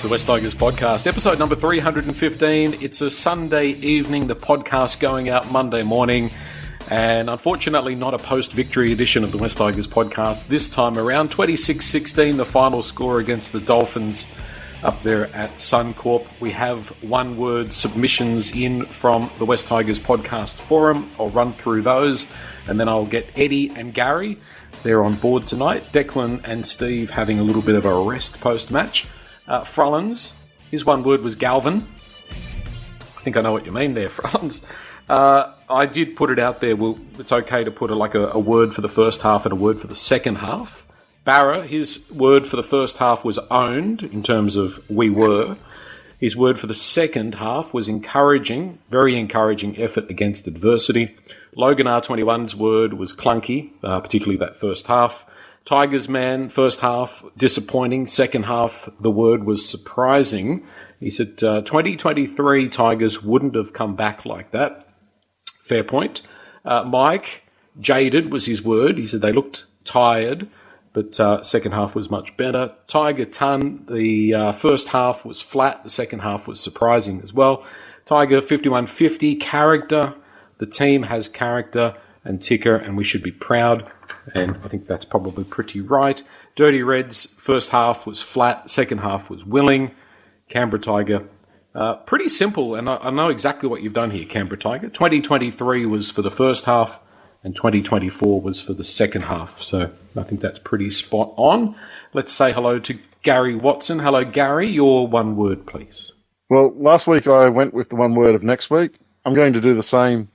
the West Tigers podcast, episode number 315. It's a Sunday evening, the podcast going out Monday morning, and unfortunately not a post-victory edition of the West Tigers podcast. This time around, 26-16, the final score against the Dolphins up there at Suncorp. We have one-word submissions in from the West Tigers podcast forum. I'll run through those, and then I'll get Eddie and Gary. They're on board tonight. Declan and Steve having a little bit of a rest post-match. Frullins, his one word was Galvin. I think I know what you mean there, Frullins. I did put it out there. Well, it's okay to put a word for the first half and a word for the second half. Barra, his word for the first half was owned in terms of we were. His word for the second half was encouraging, very encouraging effort against adversity. Logan R21's word was clunky, particularly that first half. Tigers man, first half, disappointing. Second half, the word was surprising. He said 2023 Tigers wouldn't have come back like that. Fair point. Mike, jaded was his word. He said they looked tired, but second half was much better. Tiger Ton, the first half was flat. The second half was surprising as well. Tiger 5150, character. The team has character and ticker, and we should be proud. And I think that's probably pretty right. Dirty Reds, first half was flat, second half was willing. Canberra Tiger, pretty simple, and I know exactly what you've done here, Canberra Tiger. 2023 was for the first half, and 2024 was for the second half. So I think that's pretty spot on. Let's say hello to Gary Watson. Hello, Gary. Your one word, please. Well, last week I went with the one word of next week. I'm going to do the same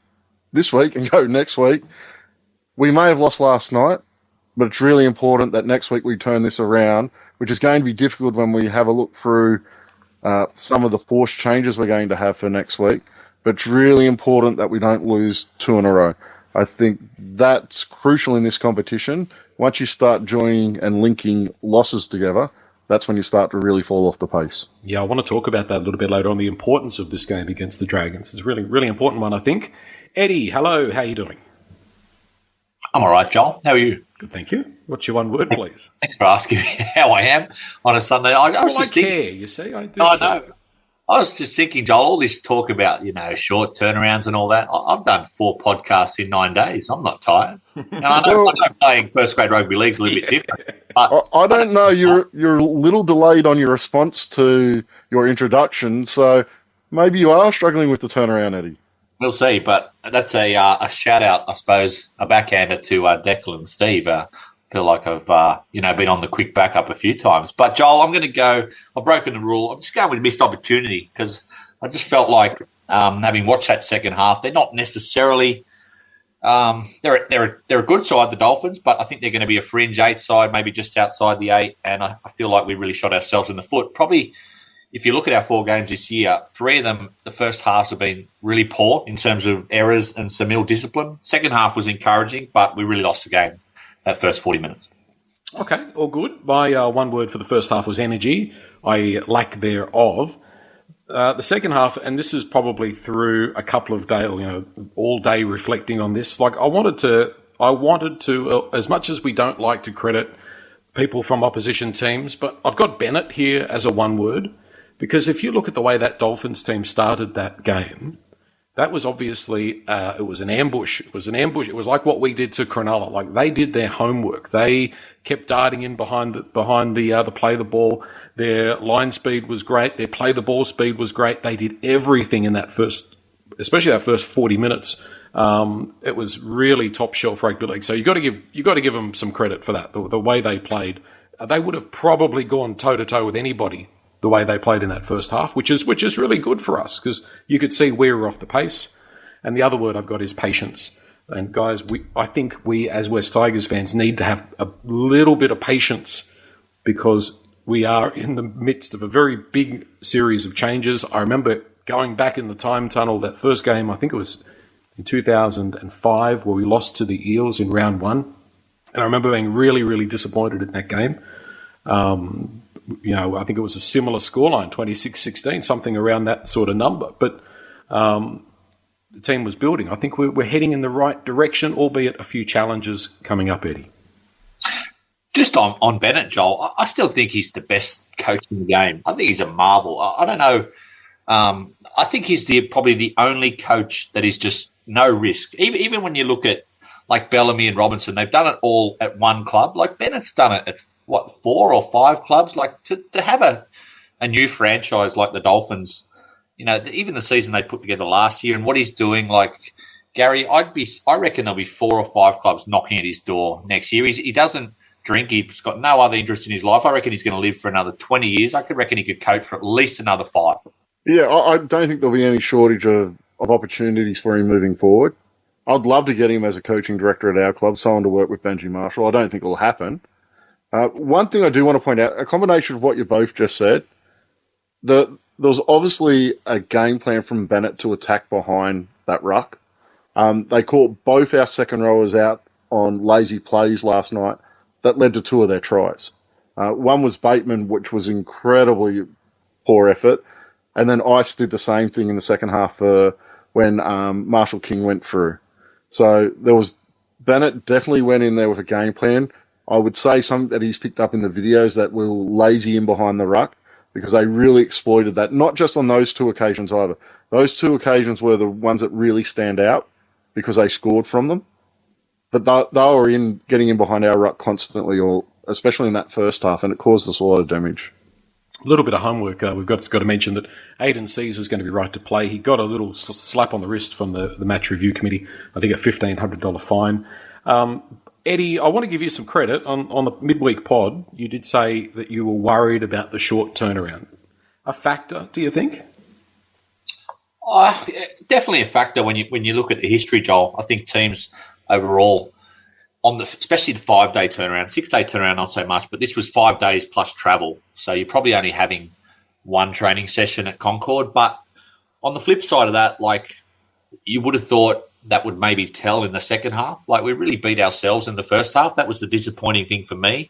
this week and go next week. We may have lost last night, but it's really important that next week we turn this around, which is going to be difficult when we have a look through some of the forced changes we're going to have for next week. But it's really important that we don't lose two in a row. I think that's crucial in this competition. Once you start joining and linking losses together, that's when you start to really fall off the pace. Yeah, I want to talk about that a little bit later on, the importance of this game against the Dragons. It's a really, really important one, I think. Eddie, hello. How are you doing? I'm all right, Joel. How are you? Good, thank you. What's your one word, please? Thanks for asking me how I am on a Sunday. I was just care, you see. I do. I know. I was just thinking, Joel, all this talk about, short turnarounds and all that. I've done 4 podcasts in 9 days. I'm not tired. And I know playing first grade rugby league is a little bit different. But I don't know. You're a little delayed on your response to your introduction, so maybe you are struggling with the turnaround, Eddie. We'll see, but that's a shout-out, I suppose, a backhander to Declan and Steve. I feel like I've been on the quick backup a few times. But, Joel, I'm going to go – I've broken the rule. I'm just going with missed opportunity because I just felt like having watched that second half, they're not necessarily they're a good side, the Dolphins, but I think they're going to be a fringe 8 side, maybe just outside the 8, and I feel like we really shot ourselves in the foot. Probably – if you look at our 4 games this year, 3 of them, the first halves have been really poor in terms of errors and some ill discipline. Second half was encouraging, but we really lost the game that first 40 minutes. Okay, all good. My one word for the first half was energy. I lack thereof. The second half, and this is probably through a couple of days, all day reflecting on this. Like I wanted to, as much as we don't like to credit people from opposition teams, but I've got Bennett here as a one word. Because if you look at the way that Dolphins team started that game, that was obviously it was an ambush. It was an ambush. It was like what we did to Cronulla. Like they did their homework. They kept darting in behind the play the ball. Their line speed was great. Their play the ball speed was great. They did everything in that first, especially that first 40 minutes. It was really top shelf rugby league. So you got to give them some credit for that. The way they played, they would have probably gone toe to toe with anybody. The way they played in that first half, which is really good for us because you could see we were off the pace. And the other word I've got is patience. And guys, I think we as West Tigers fans need to have a little bit of patience because we are in the midst of a very big series of changes. I remember going back in the time tunnel, that first game, I think it was in 2005, where we lost to the Eels in round 1. And I remember being really, really disappointed in that game. I think it was a similar scoreline, 26-16, something around that sort of number. But the team was building. I think we're heading in the right direction, albeit a few challenges coming up, Eddie. Just on Bennett, Joel, I still think he's the best coach in the game. I think he's a marvel. I don't know. I think he's probably the only coach that is just no risk. Even when you look at like Bellamy and Robinson, they've done it all at one club. Like Bennett's done it at 4 or 5 clubs. Like to have a new franchise like the Dolphins, even the season they put together last year and what he's doing, like Gary, I reckon there'll be 4 or 5 clubs knocking at his door next year. He doesn't drink. He's got no other interest in his life. I reckon he's going to live for another 20 years. I could reckon he could coach for at least another 5. Yeah, I don't think there'll be any shortage of opportunities for him moving forward. I'd love to get him as a coaching director at our club, someone to work with Benji Marshall. I don't think it'll happen. One thing I do want to point out, a combination of what you both just said, there was obviously a game plan from Bennett to attack behind that ruck. They caught both our second rowers out on lazy plays last night that led to 2 of their tries. One was Bateman, which was incredibly poor effort. And then Ice did the same thing in the second half when Marshall King went through. So Bennett definitely went in there with a game plan. I would say something that he's picked up in the videos that were lazy in behind the ruck because they really exploited that. Not just on those 2 occasions either. Those 2 occasions were the ones that really stand out because they scored from them. But they were getting in behind our ruck constantly, or especially in that first half, and it caused us a lot of damage. A little bit of homework. We've got to mention that Aidan Caesar is going to be right to play. He got a little slap on the wrist from the match review committee. I think a $1,500 fine. Eddie, I want to give you some credit. On the midweek pod, you did say that you were worried about the short turnaround. A factor, do you think? Definitely a factor when you look at the history, Joel. I think teams overall, especially the 5-day turnaround, 6-day turnaround, not so much, but this was 5 days plus travel. So you're probably only having 1 training session at Concord. But on the flip side of that, like you would have thought that would maybe tell in the second half. Like we really beat ourselves in the first half. That was the disappointing thing for me.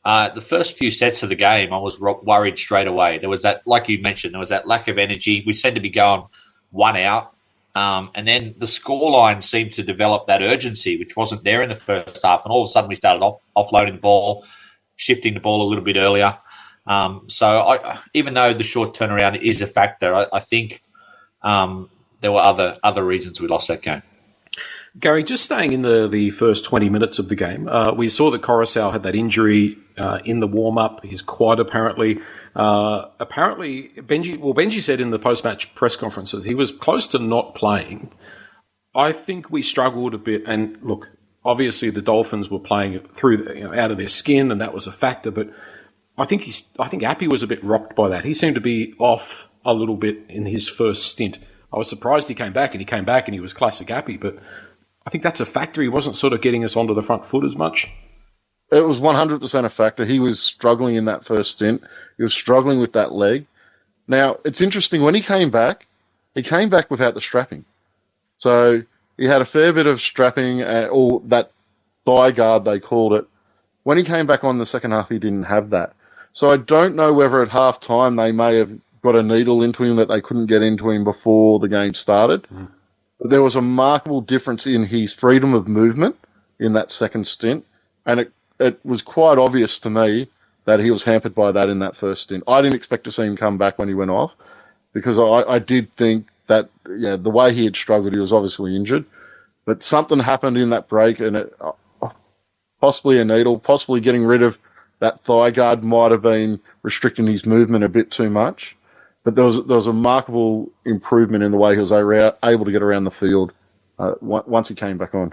The first few sets of the game, I was worried straight away. There was that, like you mentioned, there was that lack of energy. We seemed to be going 1 out. And then the scoreline seemed to develop that urgency, which wasn't there in the first half. And all of a sudden we started offloading the ball, shifting the ball a little bit earlier. So even though the short turnaround is a factor, I think there were other reasons we lost that game. Gary, just staying in the first 20 minutes of the game, we saw that Coruscant had that injury in the warm-up. His quad apparently. Benji said in the post-match press conference that he was close to not playing. I think we struggled a bit. And look, obviously the Dolphins were playing it through, out of their skin, and that was a factor. But I think Appy was a bit rocked by that. He seemed to be off a little bit in his first stint. I was surprised he came back, and he was classic Appy. But I think that's a factor. He wasn't sort of getting us onto the front foot as much. It was 100% a factor. He was struggling in that first stint. He was struggling with that leg. Now, it's interesting. When he came back without the strapping. So he had a fair bit of strapping, or that thigh guard, they called it. When he came back on the second half, he didn't have that. So I don't know whether at half time they may have got a needle into him that they couldn't get into him before the game started. Mm. But there was a remarkable difference in his freedom of movement in that second stint. And it was quite obvious to me that he was hampered by that in that first stint. I didn't expect to see him come back when he went off because I did think that, the way he had struggled, he was obviously injured. But something happened in that break, and possibly a needle, possibly getting rid of that thigh guard might have been restricting his movement a bit too much. But there was a remarkable improvement in the way he was able to get around the field once he came back on.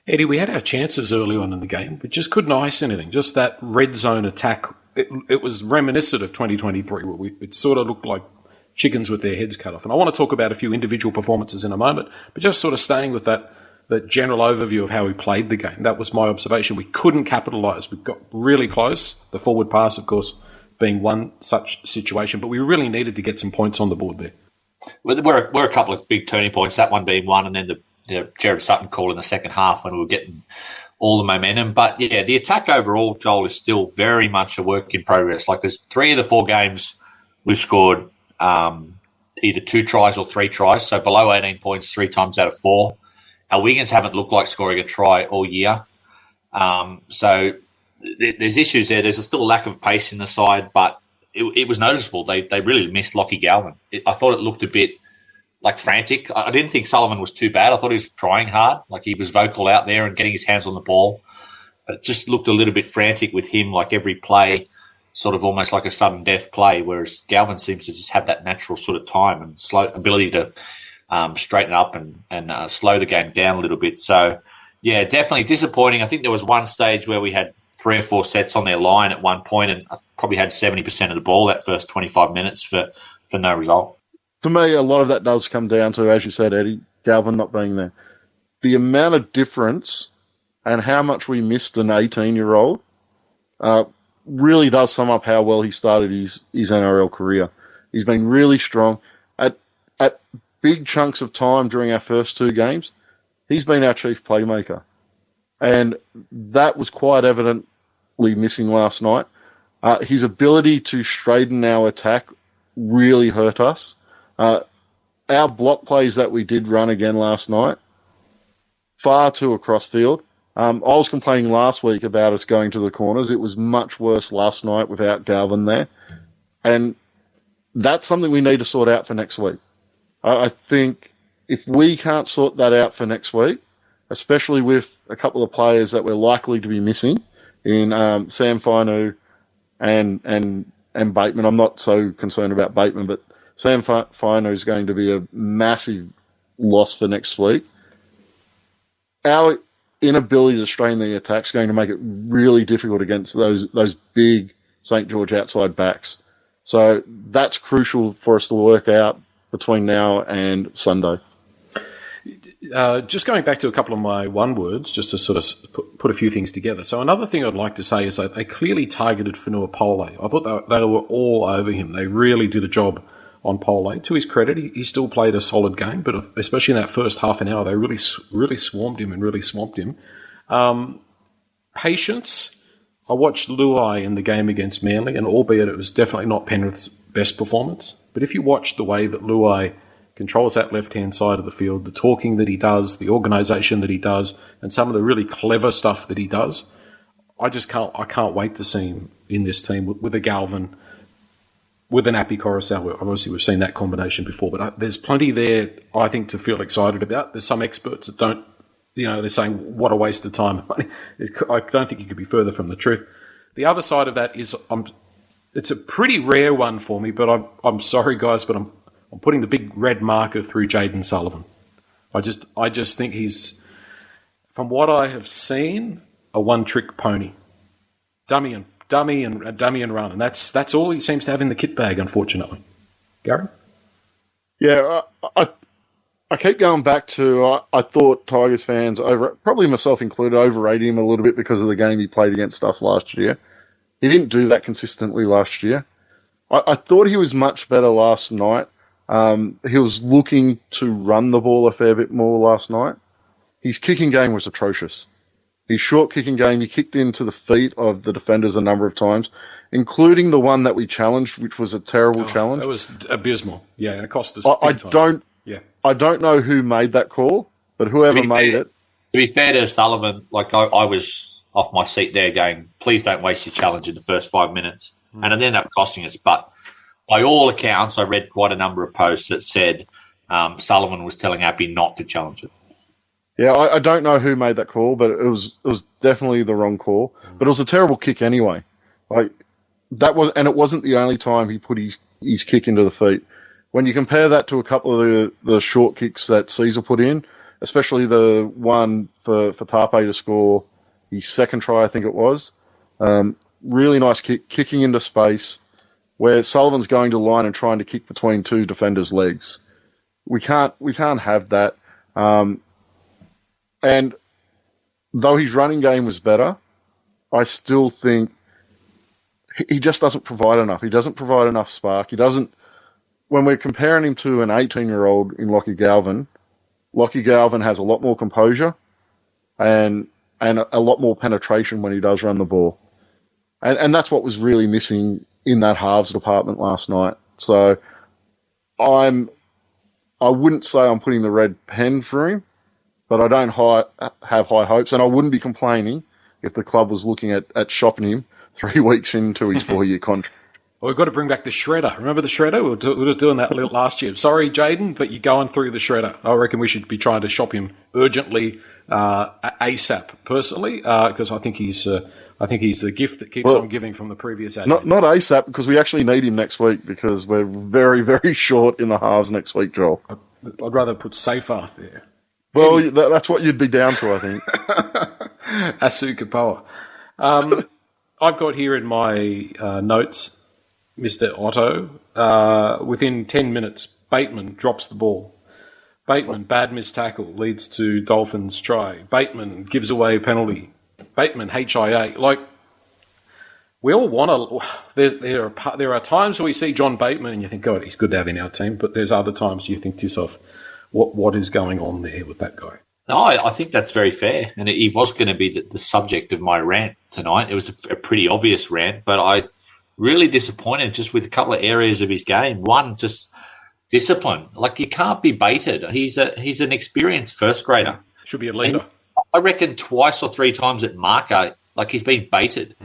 Eddie, we had our chances early on in the game, but just couldn't ice anything. Just that red zone attack, it was reminiscent of 2023, where it sort of looked like chickens with their heads cut off. And I want to talk about a few individual performances in a moment, but just sort of staying with that general overview of how we played the game. That was my observation. We couldn't capitalise. We got really close. The forward pass, of course, being one such situation, but we really needed to get some points on the board there. Well, we're a couple of big turning points, that one being one, and then the Jared Sutton call in the second half when we were getting all the momentum. But yeah, the attack overall, Joel, is still very much a work in progress. Like there's 3 of the 4 games we've scored either 2 tries or 3 tries, so below 18 points 3 times out of 4. Our wingers haven't looked like scoring a try all year. So there's issues there. There's still a lack of pace in the side, but it was noticeable. They really missed Lockie Galvin. I thought it looked a bit like frantic. I didn't think Sullivan was too bad. I thought he was trying hard. Like he was vocal out there and getting his hands on the ball. But it just looked a little bit frantic with him, like every play, sort of almost like a sudden death play, whereas Galvin seems to just have that natural sort of time and slow ability to straighten up and slow the game down a little bit. So, yeah, definitely disappointing. I think there was one stage where we had 3 or 4 sets on their line at one point, and I probably had 70% of the ball that first 25 minutes for no result. To me, a lot of that does come down to, as you said, Eddie, Galvin not being there. The amount of difference and how much we missed an 18-year-old really does sum up how well he started his NRL career. He's been really strong. At big chunks of time during our first 2 games, he's been our chief playmaker. And that was quite evidently missing last night. His ability to straighten our attack really hurt us. Our block plays that we did run again last night, far too across field. I was complaining last week about us going to the corners. It was much worse last night without Galvin there. And that's something we need to sort out for next week. I think if we can't sort that out for next week, especially with a couple of players that we're likely to be missing in Sam Fainu and Bateman. I'm not so concerned about Bateman, but Sam Fainu is going to be a massive loss for next week. Our inability to strain the attack is going to make it really difficult against those big St. George outside backs. So that's crucial for us to work out between now and Sunday. Just going back to a couple of my one words, just to sort of put a few things together. So another thing I'd like to say is that they clearly targeted Whenua Pole. I thought they were all over him. They really did a job on Pole. To his credit, he still played a solid game, but especially in that first half an hour, they really swarmed him and really swamped him. Patience. I watched Luai in the game against Manly, and albeit it was definitely not Penrith's best performance, but if you watch the way that Luai controls that left-hand side of the field, the talking that he does, the organisation that he does, and some of the really clever stuff that he does, I can't wait to see him in this team with a Galvin, with an Api Coruscant. Obviously, we've seen that combination before, but there's plenty there, I think, to feel excited about. There's some experts that don't, they're saying, what a waste of time. I don't think you could be further from the truth. The other side of that is, it's a pretty rare one for me, but I'm sorry, guys, but I'm putting the big red marker through Jayden Sullivan. I just think he's, from what I have seen, a one-trick pony. Dummy and run, and that's all he seems to have in the kit bag, unfortunately. Gary? Yeah, I keep going back to, I thought Tigers fans, probably myself included, overrated him a little bit because of the game he played against us last year. He didn't do that consistently last year. I thought he was much better last night. He was looking to run the ball a fair bit more last night. His kicking game was atrocious. His short kicking game, he kicked into the feet of the defenders a number of times, including the one that we challenged, which was a terrible challenge. It was abysmal. Yeah, and it cost us I don't know who made that call, but whoever made it. To be fair to Sullivan, I was off my seat there going, please don't waste your challenge in the first 5 minutes. And it ended up costing us. But by all accounts, I read quite a number of posts that said Sullivan was telling Api not to challenge it. Yeah, I don't know who made that call, but it was definitely the wrong call. But it was a terrible kick anyway. And it wasn't the only time he put his kick into the feet. When you compare that to a couple of the short kicks that Caesar put in, especially the one for Tape to score his second try, I think it was, really nice kick, kicking into space, where Sullivan's going to line and trying to kick between 2 defenders' legs. We can't have that. And though his running game was better, I still think he just doesn't provide enough. He doesn't provide enough spark. He doesn't. When we're comparing him to an 18-year-old in Lockie Galvin has a lot more composure and a lot more penetration when he does run the ball. And that's what was really missing in that halves department last night. So I wouldn't say I'm putting the red pen through him, but I don't have high hopes, and I wouldn't be complaining if the club was looking at shopping him 3 weeks into his 4-year contract. Well, we've got to bring back the shredder. Remember the shredder? We were doing that last year. Sorry, Jaden, but you're going through the shredder. I reckon we should be trying to shop him urgently ASAP, personally, because I think he's the gift that keeps on giving from the previous ad. Not ASAP, because we actually need him next week, because we're very, very short in the halves next week, Joel. I'd rather put Safer there. Well, that's what you'd be down to, I think. Asuka Power. I've got here in my notes, Mr. Otto, within 10 minutes, Bateman drops the ball. Bateman, bad missed tackle, leads to Dolphins try. Bateman gives away a penalty. Bateman, HIA. Like, we all want to... There are times where we see John Bateman and you think, God, he's good to have in our team, but there's other times you think to yourself, what is going on there with that guy? No, I think that's very fair. And he was going to be the subject of my rant tonight. It was a pretty obvious rant, but I really disappointed just with a couple of areas of his game. One, just discipline. Like, you can't be baited. He's an experienced first grader. Should be a leader. And I reckon twice or three times at marker, like, he's been baited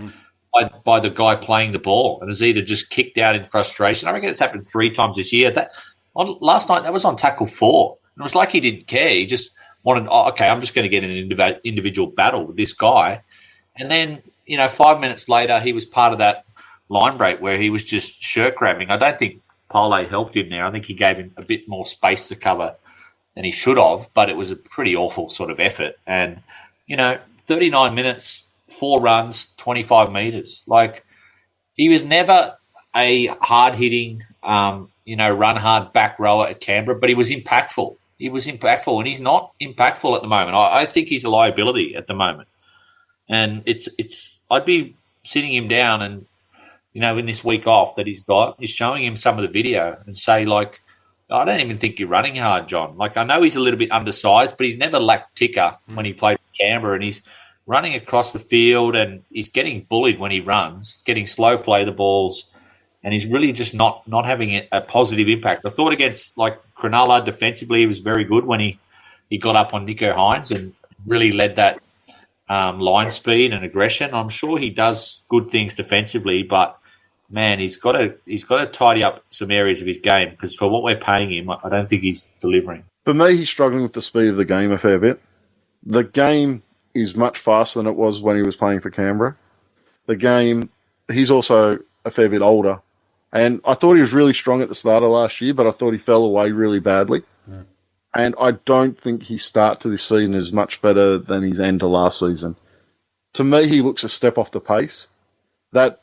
by the guy playing the ball and has either just kicked out in frustration. I reckon it's happened 3 times this year. Last night, that was on tackle 4. It was like he didn't care. He just wanted, I'm just going to get in an individual battle with this guy. And then, 5 minutes later, he was part of that line break where he was just shirt grabbing. I don't think Pole helped him there. I think he gave him a bit more space to cover than he should have, but it was a pretty awful sort of effort. And, 39 minutes, 4 runs, 25 metres. Like, he was never a hard-hitting, run hard back rower at Canberra, but he was impactful. He was impactful, and he's not impactful at the moment. I think he's a liability at the moment. And I'd be sitting him down and, in this week off that he's got, he's showing him some of the video and say, like, I don't even think you're running hard, John. Like, I know he's a little bit undersized, but he's never lacked ticker when he played for Canberra, and he's running across the field and he's getting bullied when he runs, getting slow play the balls, and he's really just not having a positive impact. I thought against, like, Cronulla defensively, he was very good when he got up on Nico Hines and really led that line speed and aggression. I'm sure he does good things defensively, but man, he's got to tidy up some areas of his game, because for what we're paying him, I don't think he's delivering. For me, he's struggling with the speed of the game a fair bit. The game is much faster than it was when he was playing for Canberra. The game, he's also a fair bit older. And I thought he was really strong at the start of last year, but I thought he fell away really badly. Yeah. And I don't think his start to this season is much better than his end to last season. To me, he looks a step off the pace. That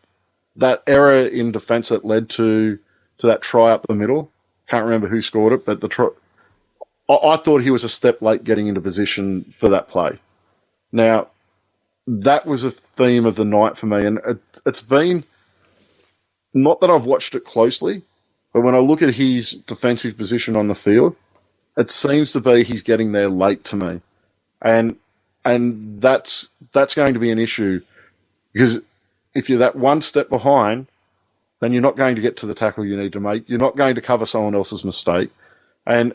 error in defence that led to that try up the middle, can't remember who scored it, but I thought he was a step late getting into position for that play. Now, that was a theme of the night for me, and it's been, not that I've watched it closely, but when I look at his defensive position on the field, it seems to be he's getting there late to me. And that's going to be an issue, because if you're that one step behind, then you're not going to get to the tackle you need to make. You're not going to cover someone else's mistake. And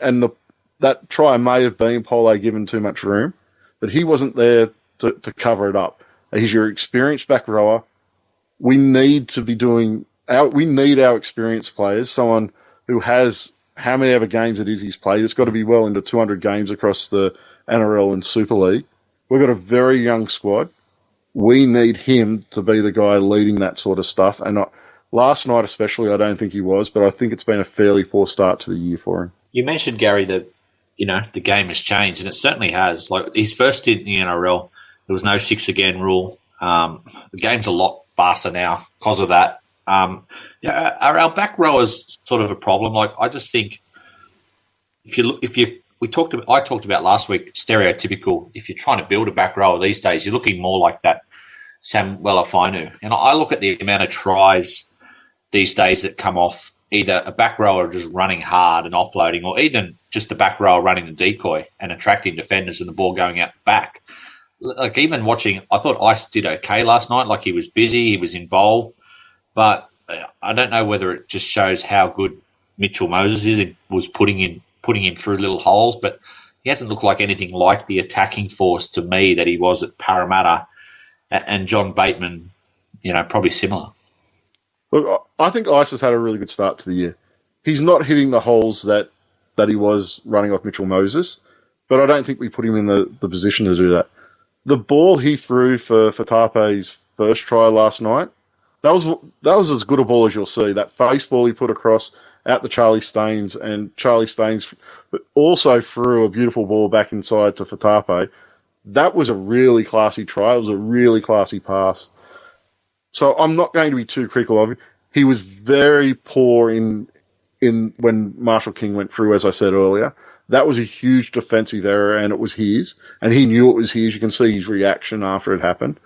that try may have been Pole given too much room, but he wasn't there to cover it up. He's your experienced back rower. We need to be we need our experienced players, someone who has how many ever games it is he's played. It's got to be well into 200 games across the NRL and Super League. We've got a very young squad. We need him to be the guy leading that sort of stuff. And last night especially, I don't think he was, but I think it's been a fairly poor start to the year for him. You mentioned, Gary, that, the game has changed, and it certainly has. Like, his first stint in the NRL, there was no 6 again rule. The game's a lot faster now because of that. Are our back rowers sort of a problem? Like, I just think I talked about last week, stereotypical. If you're trying to build a back rower these days, you're looking more like that Sam Welafinu. And I look at the amount of tries these days that come off either a back rower just running hard and offloading, or even just the back rower running the decoy and attracting defenders and the ball going out back. Like, even watching, I thought Ice did okay last night. Like, he was busy, he was involved, but I don't know whether it just shows how good Mitchell Moses is. It was putting him through little holes, but he hasn't looked like anything like the attacking force to me that he was at Parramatta. and John Bateman, probably similar. Look, I think Ice has had a really good start to the year. He's not hitting the holes that he was running off Mitchell Moses, but I don't think we put him in the position to do that. The ball he threw for Tape's first try last night, that was as good a ball as you'll see. That face ball he put across out to Charlie Staines, and Charlie Staines also threw a beautiful ball back inside to Fatape. That was a really classy try. It was a really classy pass. So I'm not going to be too critical of him. He was very poor in when Marshall King went through, as I said earlier. That was a huge defensive error, and it was his. And he knew it was his. You can see his reaction after it happened.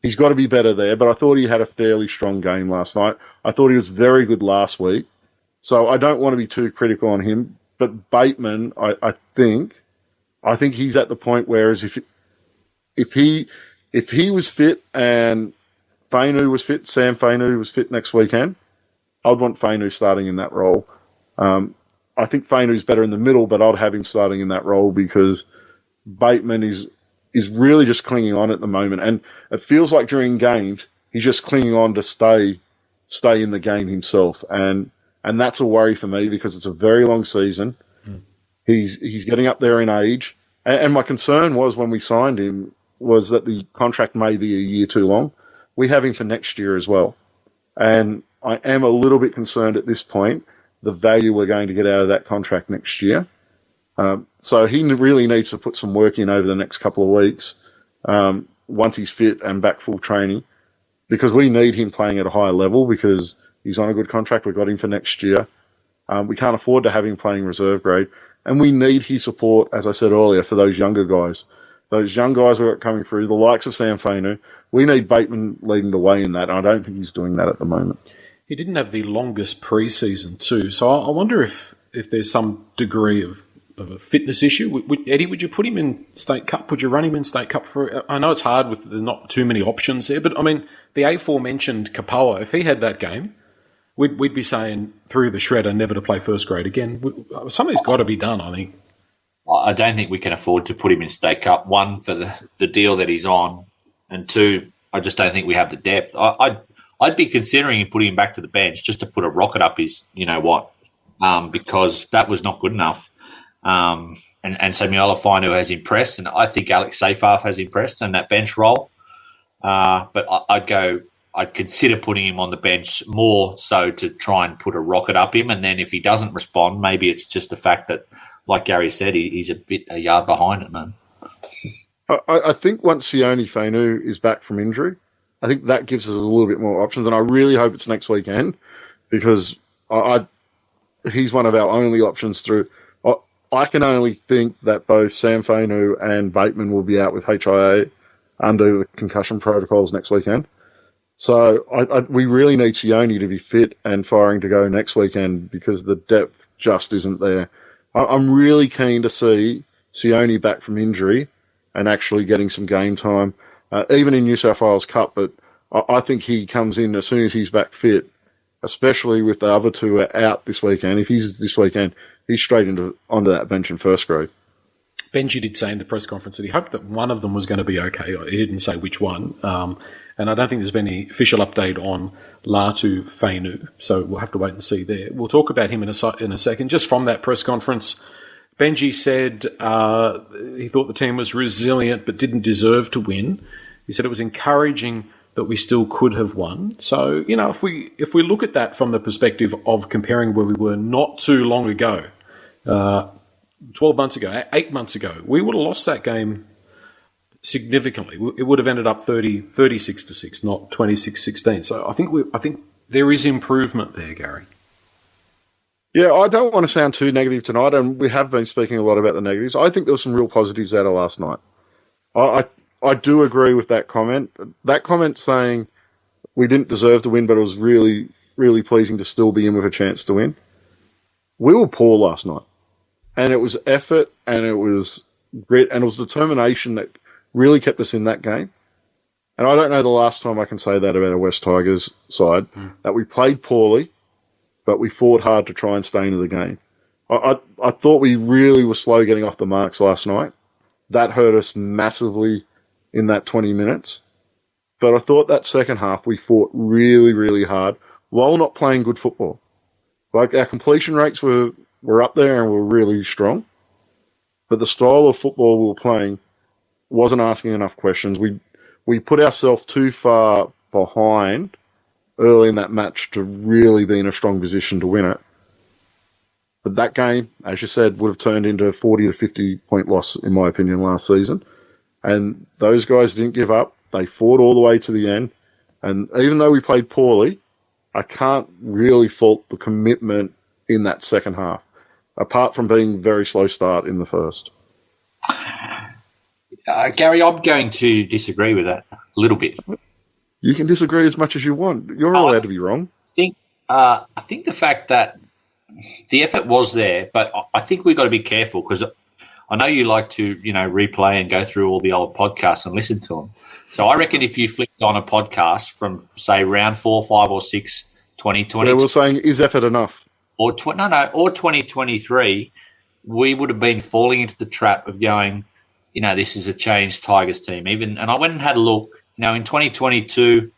He's got to be better there, but I thought he had a fairly strong game last night. I thought he was very good last week. So I don't want to be too critical on him. But Bateman, I think he's at the point where if he was fit and Fainu was fit, Sam Fainu was fit next weekend, I'd want Fainu starting in that role. I think Fainu's better in the middle, but I'd have him starting in that role because Bateman is really just clinging on at the moment. And it feels like during games, he's just clinging on to stay in the game himself. And that's a worry for me because it's a very long season. He's getting up there in age. And my concern was when we signed him was that the contract may be a year too long. We have him for next year as well. And I am a little bit concerned at this point, the value we're going to get out of that contract next year. So he really needs to put some work in over the next couple of weeks once he's fit and back full training, because we need him playing at a higher level because he's on a good contract. We've got him for next year. We can't afford to have him playing reserve grade. And we need his support, as I said earlier, for those younger guys. Those young guys we've got coming through, the likes of Sam Fainu. We need Bateman leading the way in that, and I don't think he's doing that at the moment. He didn't have the longest pre-season too, so I wonder if there's some degree of a fitness issue. Eddie, would you put him in State Cup? Would you run him in State Cup? I know it's hard with the not too many options there, but I mean, the aforementioned Kapoa, if he had that game, we'd be saying through the shredder, never to play first grade again. Something's got to be done, I think. I don't think we can afford to put him in State Cup. One, for the deal that he's on, and two, I just don't think we have the depth. I'd be considering putting him back to the bench just to put a rocket up his, because that was not good enough. And Samuel Fainu has impressed, and I think Alex Seyfarth has impressed in that bench role. But I'd consider putting him on the bench more so to try and put a rocket up him, and then if he doesn't respond, maybe it's just the fact that, like Gary said, he's a yard behind it, man. I think once Sione Fainu is back from injury, I think that gives us a little bit more options, and I really hope it's next weekend because he's one of our only options through. I can only think that both Sam Fainu and Bateman will be out with HIA under the concussion protocols next weekend. So we really need Sione to be fit and firing to go next weekend because the depth just isn't there. I'm really keen to see Sione back from injury and actually getting some game time, even in New South Wales Cup. But I think he comes in as soon as he's back fit, especially with the other two are out this weekend. If he's this weekend, he's straight onto that bench in first grade. Benji did say in the press conference that he hoped that one of them was going to be okay. He didn't say which one. And I don't think there's been any official update on Latu Fainu, so we'll have to wait and see there. We'll talk about him in a second. Just from that press conference, Benji said he thought the team was resilient but didn't deserve to win. He said it was encouraging that we still could have won. So, if we look at that from the perspective of comparing where we were not too long ago, 12 months ago, 8 months ago, we would have lost that game significantly. It would have ended up 36-6, not 26-16. So I think there is improvement there, Gary. Yeah, I don't want to sound too negative tonight, and we have been speaking a lot about the negatives. I think there were some real positives out of last night. I do agree with that comment. That comment saying we didn't deserve to win, but it was really, really pleasing to still be in with a chance to win. We were poor last night, and it was effort, and it was grit, and it was determination that really kept us in that game. And I don't know the last time I can say that about a West Tigers side, that we played poorly, but we fought hard to try and stay into the game. I thought we really were slow getting off the marks last night. That hurt us massively in that 20 minutes. But I thought that second half we fought really, really hard while not playing good football. Like our completion rates were up there and were really strong. But the style of football we were playing wasn't asking enough questions. We put ourselves too far behind early in that match to really be in a strong position to win it. But that game, as you said, would have turned into a 40 to 50 point loss, in my opinion, last season. And those guys didn't give up. They fought all the way to the end. And even though we played poorly, I can't really fault the commitment in that second half, apart from being very slow start in the first. Gary, I'm going to disagree with that a little bit. You can disagree as much as you want. You're allowed to be wrong. I think the fact that the effort was there, but I think we've got to be careful because I know you like to, replay and go through all the old podcasts and listen to them. So I reckon if you flicked on a podcast from, say, round 4, 5, or 6, 2020... Yeah, we're saying, is effort enough? Or 2023, we would have been falling into the trap of going, this is a changed Tigers team. And I went and had a look. In 2022,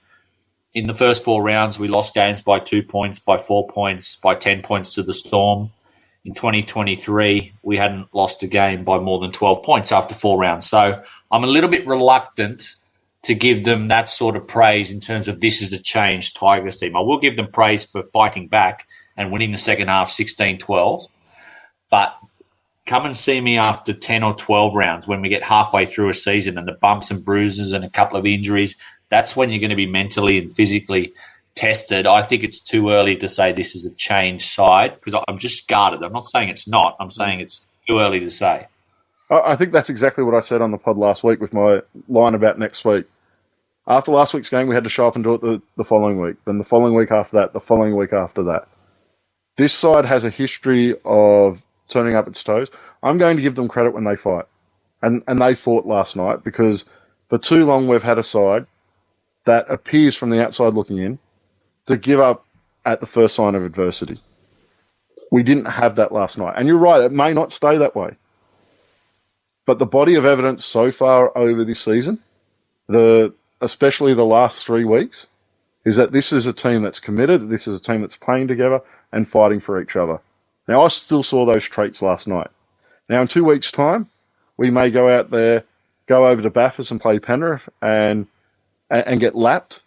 in the first 4 rounds, we lost games by 2 points, by 4 points, by 10 points to the Storm. In 2023, we hadn't lost a game by more than 12 points after 4 rounds. So I'm a little bit reluctant to give them that sort of praise in terms of this is a changed Tigers team. I will give them praise for fighting back and winning the second half 16-12. But come and see me after 10 or 12 rounds when we get halfway through a season and the bumps and bruises and a couple of injuries. That's when you're going to be mentally and physically tested. I think it's too early to say this is a changed side because I'm just guarded. I'm not saying it's not. I'm saying it's too early to say. I think that's exactly what I said on the pod last week with my line about next week. After last week's game, we had to show up and do it the following week. Then the following week after that, the following week after that. This side has a history of turning up its toes. I'm going to give them credit when they fight. And they fought last night because for too long we've had a side that appears from the outside looking in to give up at the first sign of adversity. We didn't have that last night. And you're right, it may not stay that way. But the body of evidence so far over this season, especially the last 3 weeks, is that this is a team that's committed, this is a team that's playing together and fighting for each other. Now, I still saw those traits last night. Now, in 2 weeks' time, we may go out there, go over to Bathurst and play Penrith and get lapped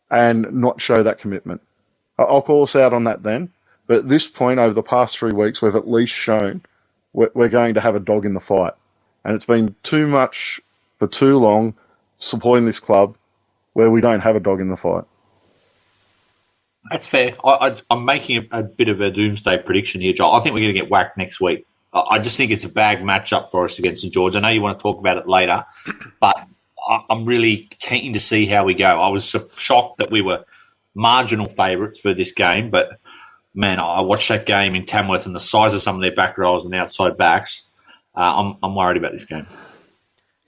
and not show that commitment. I'll call us out on that then. But at this point, over the past 3 weeks, we've at least shown we're going to have a dog in the fight. And it's been too much for too long supporting this club where we don't have a dog in the fight. That's fair. I'm making a bit of a doomsday prediction here, Joel. I think we're going to get whacked next week. I just think it's a bag matchup for us against St George. I know you want to talk about it later, but I'm really keen to see how we go. I was shocked that we were marginal favourites for this game, but, man, I watched that game in Tamworth and the size of some of their back rows and outside backs. I'm worried about this game.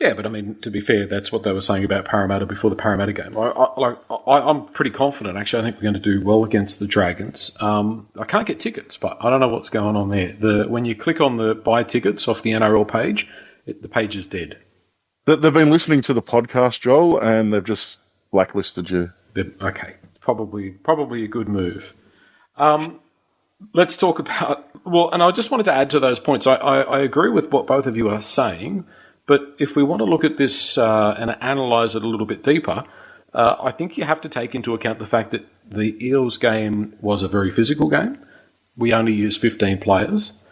Yeah, but I mean, to be fair, that's what they were saying about Parramatta before the Parramatta game. I'm pretty confident, actually. I think we're going to do well against the Dragons. I can't get tickets, but I don't know what's going on there. When you click on the buy tickets off the NRL page, the page is dead. They've been listening to the podcast, Joel, and they've just blacklisted you. Okay, probably a good move. Let's talk about... Well, and I just wanted to add to those points. I agree with what both of you are saying, but if we want to look at this and analyse it a little bit deeper, I think you have to take into account the fact that the Eels game was a very physical game. We only used 15 players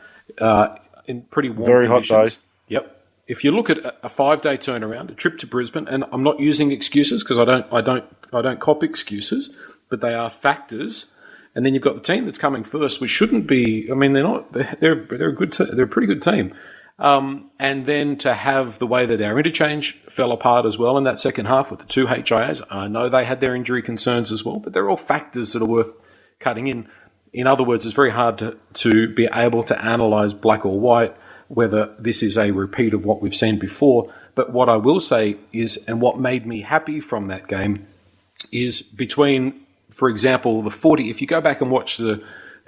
in pretty warm very conditions. Hot day. Yep. If you look at a 5-day turnaround, a trip to Brisbane, and I'm not using excuses because I don't cop excuses, but they are factors. And then you've got the team that's coming first, which shouldn't be. I mean, they're not. They're a good. They're a pretty good team. And then to have the way that our interchange fell apart as well in that second half with the 2 HIAs. I know they had their injury concerns as well, but they're all factors that are worth cutting in. In other words, it's very hard to be able to analyse black or white whether this is a repeat of what we've seen before. But what I will say is, and what made me happy from that game, is between, for example, the 40. If you go back and watch the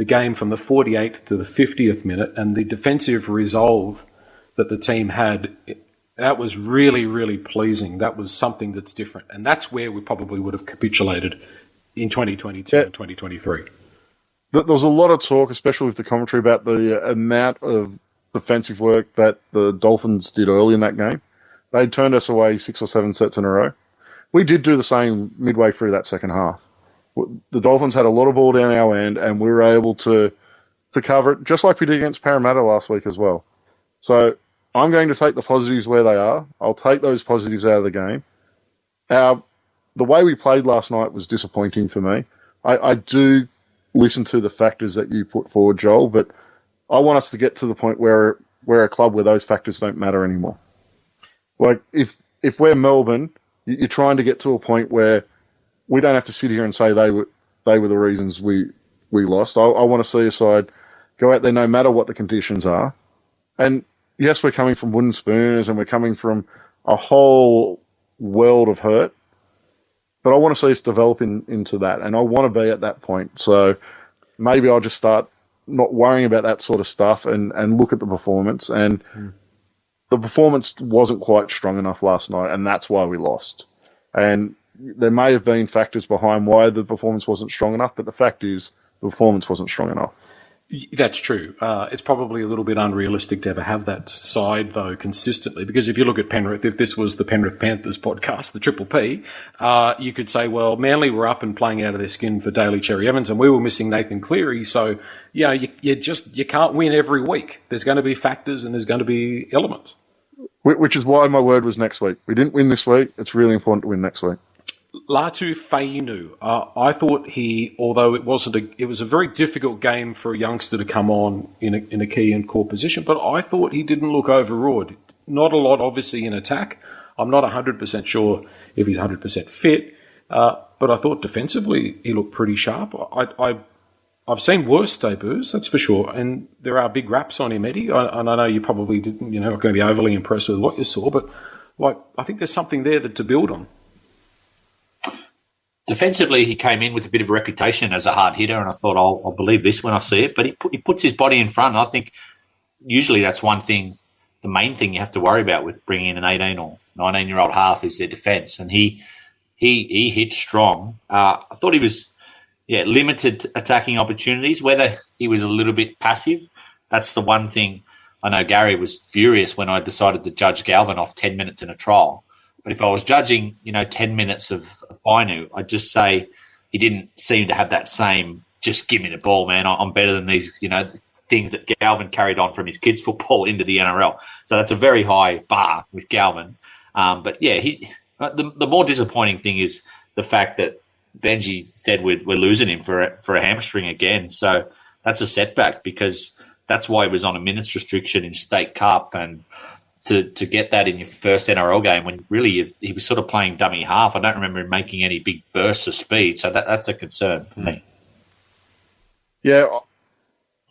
game from the 48th to the 50th minute and the defensive resolve that the team had That was really, really pleasing. That was something that's different. And that's where we probably would have capitulated in 2022 and 2023. There was a lot of talk, especially with the commentary, about the amount of defensive work that the Dolphins did early in that game. They turned us away 6 or 7 sets in a row. We did do the same midway through that second half. The Dolphins had a lot of ball down our end, and we were able to cover it, just like we did against Parramatta last week as well. So I'm going to take the positives where they are. I'll take those positives out of the game. The way we played last night was disappointing for me. I do listen to the factors that you put forward, Joel, but I want us to get to the point where we're a club where those factors don't matter anymore. Like, if we're Melbourne, you're trying to get to a point where we don't have to sit here and say they were the reasons we lost. I want to see a side go out there no matter what the conditions are. And yes, we're coming from wooden spoons and we're coming from a whole world of hurt. But I want to see us develop into that, and I want to be at that point. So maybe I'll just start not worrying about that sort of stuff and look at the performance. And the performance wasn't quite strong enough last night, and that's why we lost. And there may have been factors behind why the performance wasn't strong enough, but the fact is the performance wasn't strong enough. That's true. It's probably a little bit unrealistic to ever have that side, though, consistently, because if you look at Penrith, if this was the Penrith Panthers podcast, the Triple P, you could say, well, Manly were up and playing out of their skin for Daly Cherry Evans, and we were missing Nathan Cleary, so you can't win every week. There's going to be factors and there's going to be elements. Which is why my word was next week. We didn't win this week. It's really important to win next week. Latu Fainu, I thought although it was a very difficult game for a youngster to come on in a key and core position, but I thought he didn't look overawed. Not a lot, obviously, in attack. I'm not 100% sure if he's 100% fit, but I thought defensively he looked pretty sharp. I've seen worse debuts, that's for sure, and there are big raps on him, Eddie. And I know you probably didn't, not going to be overly impressed with what you saw, but I think there's something there to build on. Defensively, he came in with a bit of a reputation as a hard hitter, and I thought, I'll believe this when I see it. But he puts his body in front. I think usually that's one thing, the main thing you have to worry about with bringing in an 18 or 19-year-old half is their defence. And he hit strong. I thought he was limited attacking opportunities, whether he was a little bit passive. That's the one thing. I know Gary was furious when I decided to judge Galvin off 10 minutes in a trial. But if I was judging, 10 minutes of Fainu, I'd just say he didn't seem to have that same, just give me the ball, man. I'm better than these, things that Galvin carried on from his kids' football into the NRL. So that's a very high bar with Galvin. The more disappointing thing is the fact that Benji said we're losing him for a hamstring again. So that's a setback because that's why he was on a minutes restriction in State Cup, and to get that in your first NRL game when really he was sort of playing dummy half. I don't remember him making any big bursts of speed, so that's a concern for me. Yeah,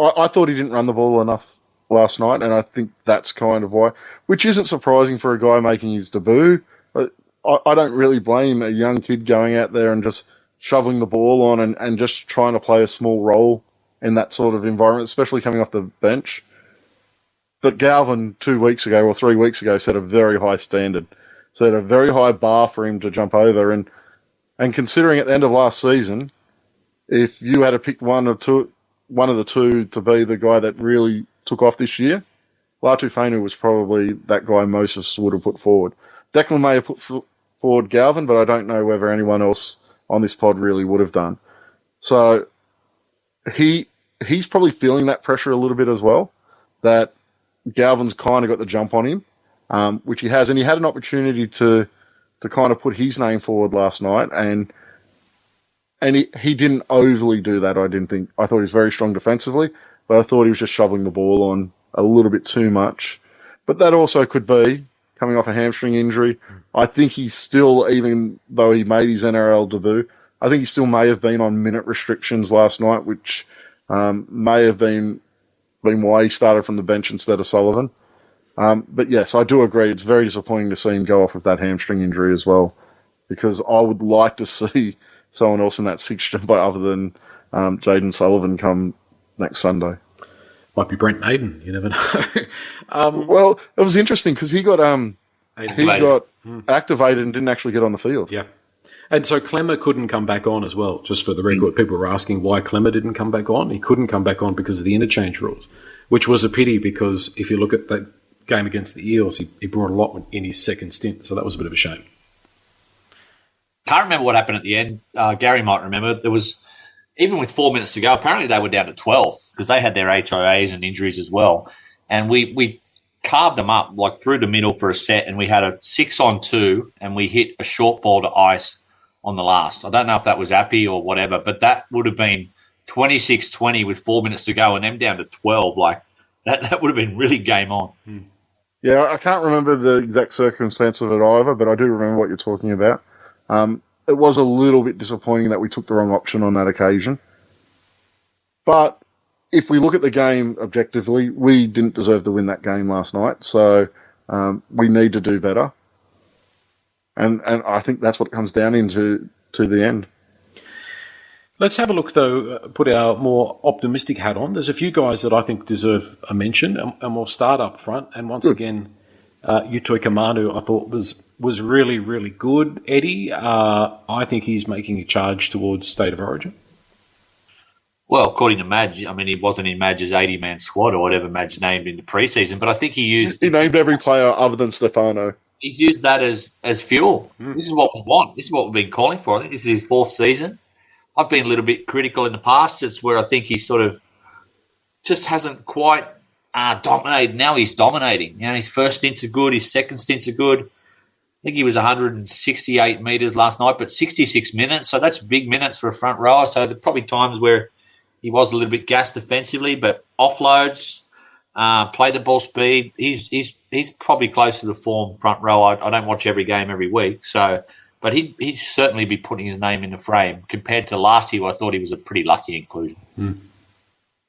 I thought he didn't run the ball enough last night, and I think that's kind of why, which isn't surprising for a guy making his debut. I don't really blame a young kid going out there and just shoveling the ball on and just trying to play a small role in that sort of environment, especially coming off the bench. But Galvin 2 weeks ago or 3 weeks ago set a very high standard, set a very high bar for him to jump over. And considering at the end of last season, if you had to pick one of the two to be the guy that really took off this year, Latu Fainu was probably that guy Moses would have put forward. Declan may have put forward Galvin, but I don't know whether anyone else on this pod really would have done. So he's probably feeling that pressure a little bit as well, that Galvin's kind of got the jump on him, which he has. And he had an opportunity to kind of put his name forward last night, and he didn't overly do that, I didn't think. I thought he was very strong defensively, but I thought he was just shoveling the ball on a little bit too much. But that also could be coming off a hamstring injury. I think he's still, even though he made his NRL debut, I think he still may have been on minute restrictions last night, which may have been why he started from the bench instead of Sullivan. But yes, I do agree. It's very disappointing to see him go off with that hamstring injury as well, because I would like to see someone else in that sixth other than Jaden Sullivan come next Sunday. Might be Brent Naden. You never know. Well, it was interesting because he got he got activated and didn't actually get on the field. Yeah. And so Clemmer couldn't come back on as well, just for the record. People were asking why Clemmer didn't come back on. He couldn't come back on because of the interchange rules, which was a pity because if you look at that game against the Eels, he brought a lot in his second stint, so that was a bit of a shame. Can't remember what happened at the end. Gary might remember. There was, even with 4 minutes to go, apparently they were down to 12 because they had their HIAs and injuries as well. And we carved them up like through the middle for a set, and we had a 6-on-2, and we hit a short ball to ice on the last. I don't know if that was Appy or whatever, but that would have been 26-20 with 4 minutes to go and them down to 12. Like that would have been really game on. Yeah, I can't remember the exact circumstance of it either, but I do remember what you're talking about. It was a little bit disappointing that we took the wrong option on that occasion. But if we look at the game objectively, we didn't deserve to win that game last night, so we need to do better. And I think that's what it comes down into to the end. Let's have a look, though, put our more optimistic hat on. There's a few guys that I think deserve a mention, and we'll start up front. And once again, Utoi Kamanu, I thought, was really, really good. Eddie, I think he's making a charge towards State of Origin. Well, according to Madge, I mean, he wasn't in Madge's 80-man squad or whatever Madge named in the preseason, but I think he named every player other than Stefano. He's used that as fuel. This is what we want. This is what we've been calling for. I think this is his fourth season. I've been a little bit critical in the past. It's where I think he sort of just hasn't quite dominated. Now he's dominating. You know, his first stints are good. His second stints are good. I think he was 168 metres last night, but 66 minutes. So that's big minutes for a front rower. So there are probably times where he was a little bit gassed defensively, but offloads, play the ball speed. He's probably close to the form front row. I don't watch every game every week, but he'd certainly be putting his name in the frame. Compared to last year, I thought he was a pretty lucky inclusion.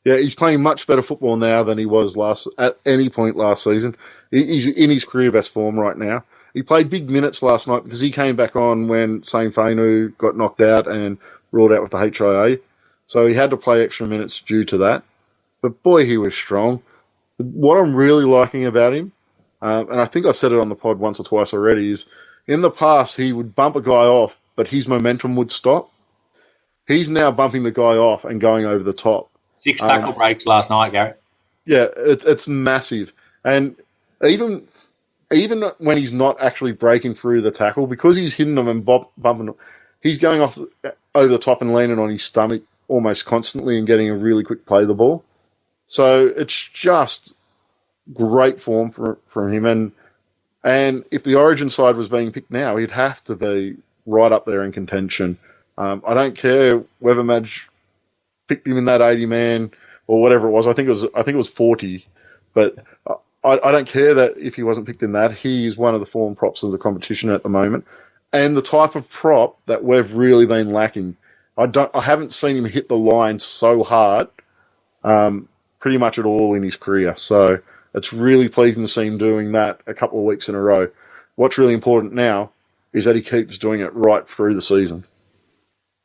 Yeah, he's playing much better football now than he was at any point last season. He's in his career best form right now. He played big minutes last night because he came back on when Saint Fainu got knocked out and ruled out with the HIA. So he had to play extra minutes due to that. But boy, he was strong. What I'm really liking about him, and I think I've said it on the pod once or twice already, is in the past he would bump a guy off, but his momentum would stop. He's now bumping the guy off and going over the top. 6 tackle breaks last night, Gary. Yeah, it's massive. And even when he's not actually breaking through the tackle, because he's hitting them and bumping them, he's going off over the top and landing on his stomach almost constantly and getting a really quick play of the ball. So it's just great form from him. And if the Origin side was being picked now, he'd have to be right up there in contention. I don't care whether Madge picked him in that 80-man or whatever it was. I think it was 40. But I don't care that if he wasn't picked in that. He's one of the form props of the competition at the moment. And the type of prop that we've really been lacking. I haven't seen him hit the line so hard pretty much at all in his career. So it's really pleasing to see him doing that a couple of weeks in a row. What's really important now is that he keeps doing it right through the season.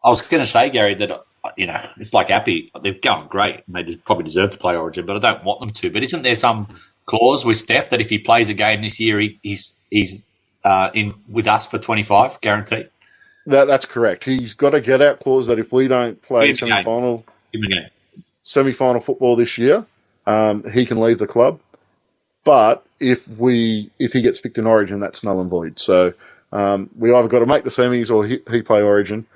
I was going to say, Gary, that it's like Appy. They're going great, and they probably deserve to play Origin, but I don't want them to. But isn't there some clause with Steph that if he plays a game this year, he's in with us for 25, guaranteed? That's correct. He's got a get-out clause that if we don't play semi-final football this year, he can leave the club. But if he gets picked in Origin, that's null and void. So we either got to make the semis or he play Origin.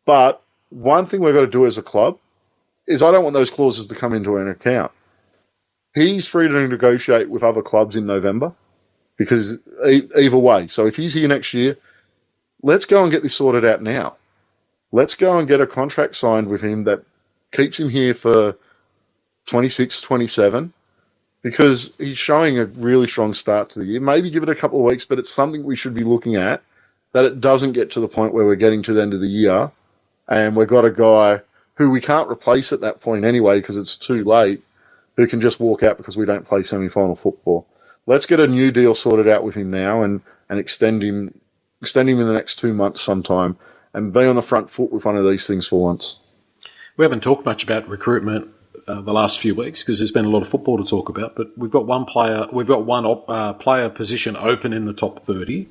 But one thing we've got to do as a club is I don't want those clauses to come into an account. He's free to negotiate with other clubs in November because either way. So if he's here next year, let's go and get this sorted out now. Let's go and get a contract signed with him that keeps him here for 26, 27, because he's showing a really strong start to the year. Maybe give it a couple of weeks, but it's something we should be looking at, that it doesn't get to the point where we're getting to the end of the year and we've got a guy who we can't replace at that point anyway because it's too late, who can just walk out because we don't play semi-final football. Let's get a new deal sorted out with him now and extend him in the next 2 months sometime and be on the front foot with one of these things for once. We haven't talked much about recruitment the last few weeks because there's been a lot of football to talk about. But we've got one player position open in the top 30.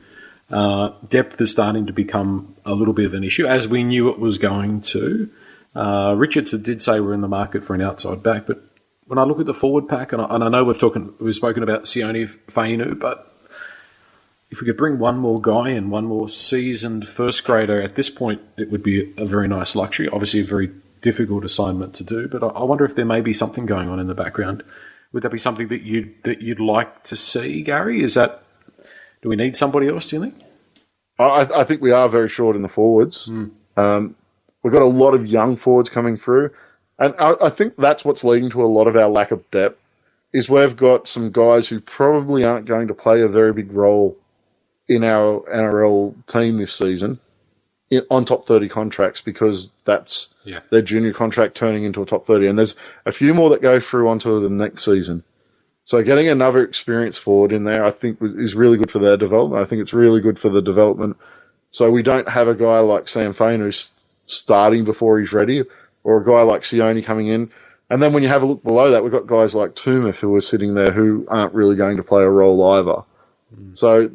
Depth is starting to become a little bit of an issue, as we knew it was going to. Richards did say we're in the market for an outside back, but when I look at the forward pack, and I know we've spoken about Sione Fainu, but if we could bring one more guy and one more seasoned first grader at this point, it would be a very nice luxury. Obviously, a very difficult assignment to do, but I wonder if there may be something going on in the background. Would that be something that you'd like to see, Gary? Do we need somebody else, do you think? I think we are very short in the forwards. We've got a lot of young forwards coming through, and I think that's what's leading to a lot of our lack of depth, is we've got some guys who probably aren't going to play a very big role in our NRL team this season on top 30 contracts, because that's their junior contract turning into a top 30. And there's a few more that go through onto the next season. So getting another experienced forward in there, I think, is really good for their development. I think it's really good for the development. So we don't have a guy like Sam Fain who's starting before he's ready, or a guy like Sione coming in. And then when you have a look below that, we've got guys like Tumif who are sitting there who aren't really going to play a role either. So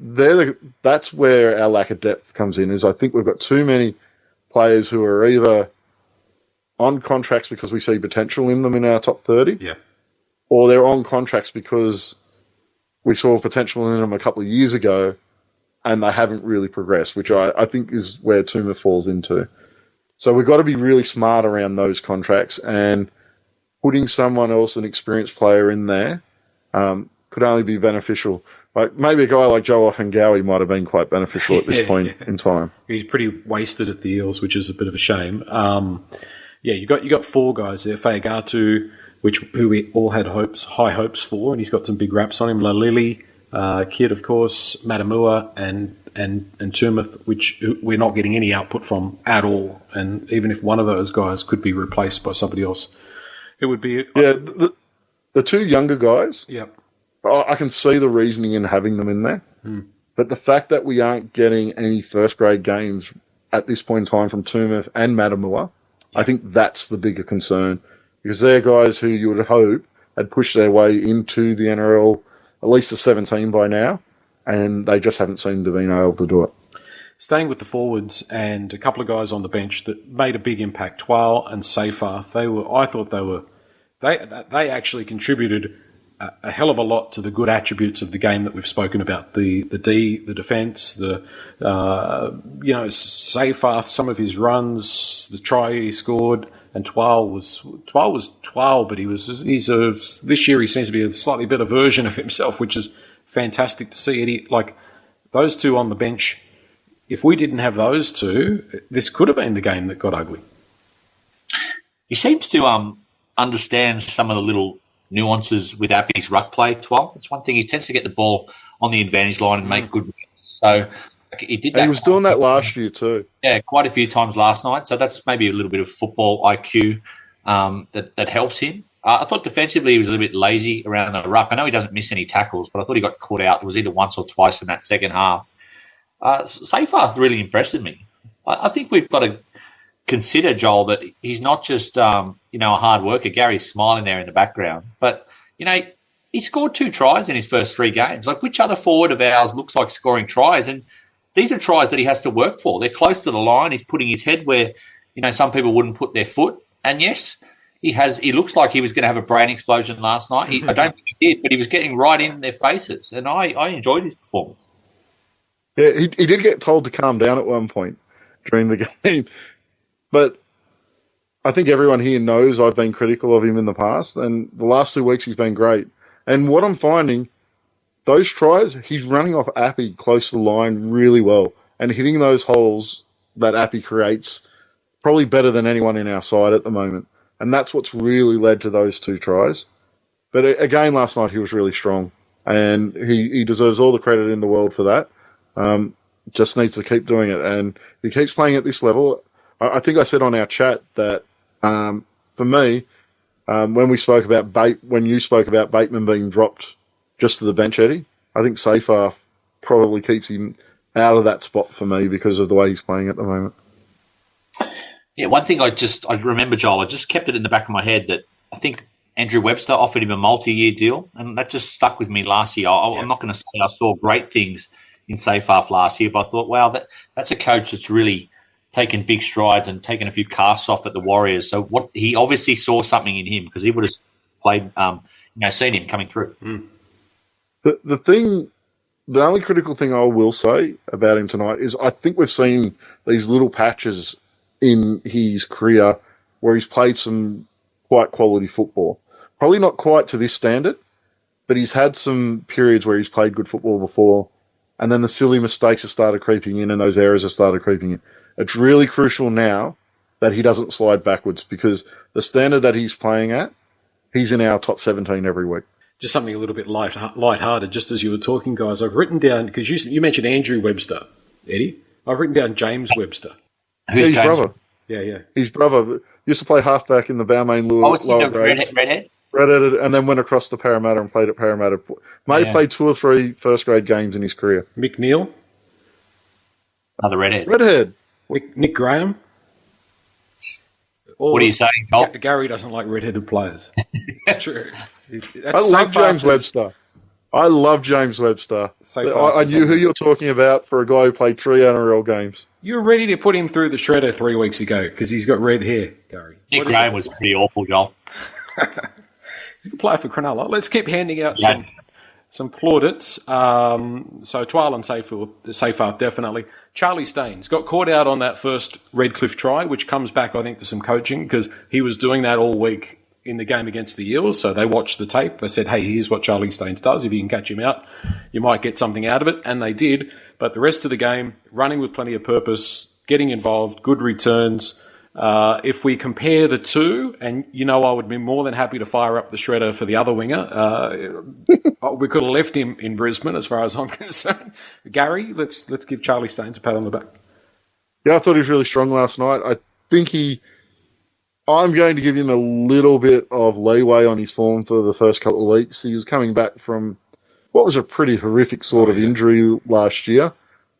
that's where our lack of depth comes in, is I think we've got too many players who are either on contracts because we see potential in them in our top 30, or they're on contracts because we saw potential in them a couple of years ago and they haven't really progressed, which I think is where Tuma falls into. So we've got to be really smart around those contracts, and putting someone else, an experienced player, in there could only be beneficial. Like maybe a guy like Joe Offengawi might have been quite beneficial at this point in time. He's pretty wasted at the Eels, which is a bit of a shame. You got four guys there. Fayagatu, who we all had high hopes for, and he's got some big raps on him. Lalili, Kid, of course, Matamua, and Tumith, which we're not getting any output from at all. And even if one of those guys could be replaced by somebody else, it would be the two younger guys. Yep. I can see the reasoning in having them in there, but the fact that we aren't getting any first grade games at this point in time from Tumif and Matamua, I think that's the bigger concern, because they're guys who you would hope had pushed their way into the NRL at least to 17 by now, and they just haven't seemed to have been able to do it. Staying with the forwards and a couple of guys on the bench that made a big impact, Twal and Seyfarth, they actually contributed a hell of a lot to the good attributes of the game that we've spoken about. The defence, Seyfarth, some of his runs, the try he scored, and Twal was Twal, but this year he seems to be a slightly better version of himself, which is fantastic to see. Eddie, like those two on the bench, if we didn't have those two, this could have been the game that got ugly. He seems to understand some of the little nuances with Appy's ruck play, Twal. It's one thing. He tends to get the ball on the advantage line and make good wins. So he did that. And he was doing that last year too. Yeah, quite a few times last night. So that's maybe a little bit of football IQ that helps him. I thought defensively he was a little bit lazy around the ruck. I know he doesn't miss any tackles, but I thought he got caught out. It was either once or twice in that second half. Seyfarth really impressed me. I think we've got to consider, Joel, that he's not just a hard worker. Gary's smiling there in the background, but he scored 2 tries in his first 3 games. Like, which other forward of ours looks like scoring tries? And these are tries that he has to work for. They're close to the line. He's putting his head where some people wouldn't put their foot. And yes, he looks like he was going to have a brain explosion last night. I don't think he did, but he was getting right in their faces, and I enjoyed his performance. Yeah, he did get told to calm down at one point during the game. But I think everyone here knows I've been critical of him in the past, and the last 2 weeks he's been great. And what I'm finding, those tries, he's running off Appy close to the line really well and hitting those holes that Appy creates probably better than anyone in our side at the moment. And that's what's really led to those 2 tries. But again, last night he was really strong, and he deserves all the credit in the world for that. Just needs to keep doing it. And if he keeps playing at this level, I think I said on our chat that for me, when you spoke about Bateman being dropped just to the bench, Eddie, I think Seyfarth probably keeps him out of that spot for me because of the way he's playing at the moment. Yeah, one thing I remember, Joel, I just kept it in the back of my head that I think Andrew Webster offered him a multi-year deal, and that just stuck with me last year. I'm not going to say I saw great things in Seyfarth last year, but I thought, wow, that's a coach that's really taken big strides and taken a few casts off at the Warriors. So he obviously saw something in him because he would have played, seen him coming through. The only critical thing I will say about him tonight is I think we've seen these little patches in his career where he's played some quite quality football. Probably not quite to this standard, but he's had some periods where he's played good football before, and then the silly mistakes have started creeping in and those errors have started creeping in. It's really crucial now that he doesn't slide backwards because the standard that he's playing at, he's in our top 17 every week. Just something a little bit light-hearted, just as you were talking, guys. I've written down, because you mentioned Andrew Webster, Eddie. I've written down James Webster. Who's his James? brother. Yeah. His brother used to play halfback in the Balmain lower grades. Redhead? And then went across to Parramatta and played at Parramatta. Played 2 or 3 first-grade games in his career. Mick Neal. Another redhead. Redhead. Nick Graham. What are you saying, Joel? Gary doesn't like redheaded players. It's true. I love James Webster. I knew who you're talking about for a guy who played 3 NRL games. You were ready to put him through the shredder 3 weeks ago because he's got red hair, Gary. Nick Graham was pretty awful, Joel. He's a player for Cronulla. Let's keep handing out some plaudits. So Twal and Seyfarth, definitely. Charlie Staines got caught out on that first Redcliffe try, which comes back, I think, to some coaching because he was doing that all week in the game against the Eels. So they watched the tape. They said, hey, here's what Charlie Staines does. If you can catch him out, you might get something out of it. And they did. But the rest of the game, running with plenty of purpose, getting involved, good returns. If we compare the two, and I would be more than happy to fire up the shredder for the other winger. We could have left him in Brisbane, as far as I'm concerned. Gary, let's give Charlie Staines a pat on the back. Yeah, I thought he was really strong last night. I think I'm going to give him a little bit of leeway on his form for the first couple of weeks. He was coming back from what was a pretty horrific sort of injury last year,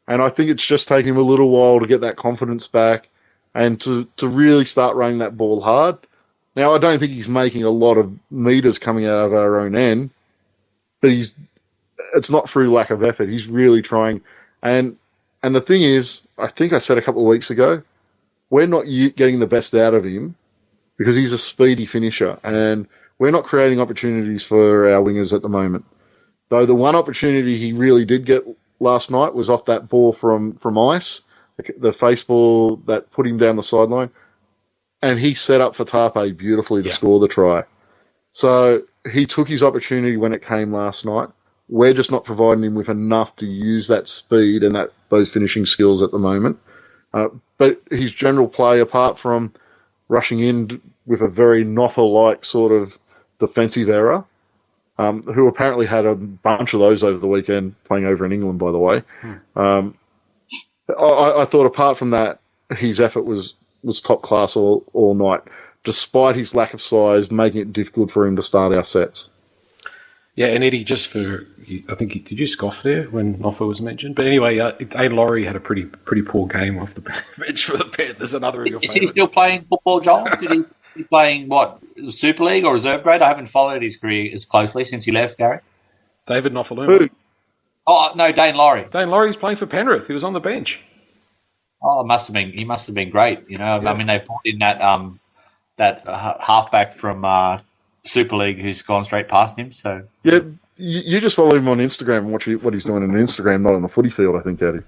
and I think it's just taken him a little while to get that confidence back and to really start running that ball hard. Now, I don't think he's making a lot of metres coming out of our own end, but it's not through lack of effort. He's really trying. And the thing is, I think I said a couple of weeks ago, we're not getting the best out of him because he's a speedy finisher, and we're not creating opportunities for our wingers at the moment. Though the one opportunity he really did get last night was off that ball from ice, the face ball that put him down the sideline, and he set up for Tape beautifully to score the try. So he took his opportunity when it came last night. We're just not providing him with enough to use that speed and those finishing skills at the moment. But his general play, apart from rushing in with a very Noffa-like sort of defensive error, who apparently had a bunch of those over the weekend, playing over in England, by the way. I thought apart from that, his effort was top class all night, despite his lack of size, making it difficult for him to start our sets. Yeah, and Eddie, I think, did you scoff there when Noffa was mentioned? But anyway, Aiden Laurie had a pretty poor game off the bench for the Panthers, another of your favourites. Is he still playing football, Joel? Did he playing, Super League or reserve grade? I haven't followed his career as closely since he left, Gary. David Nofaluma. Oh, no, Dane Laurie. Dane Laurie's playing for Penrith. He was on the bench. Oh, he must have been great. Yeah. I mean, they brought in that halfback from Super League who's gone straight past him. So yeah, you just follow him on Instagram and watch what he's doing on Instagram, not on the footy field, I think, Eddie.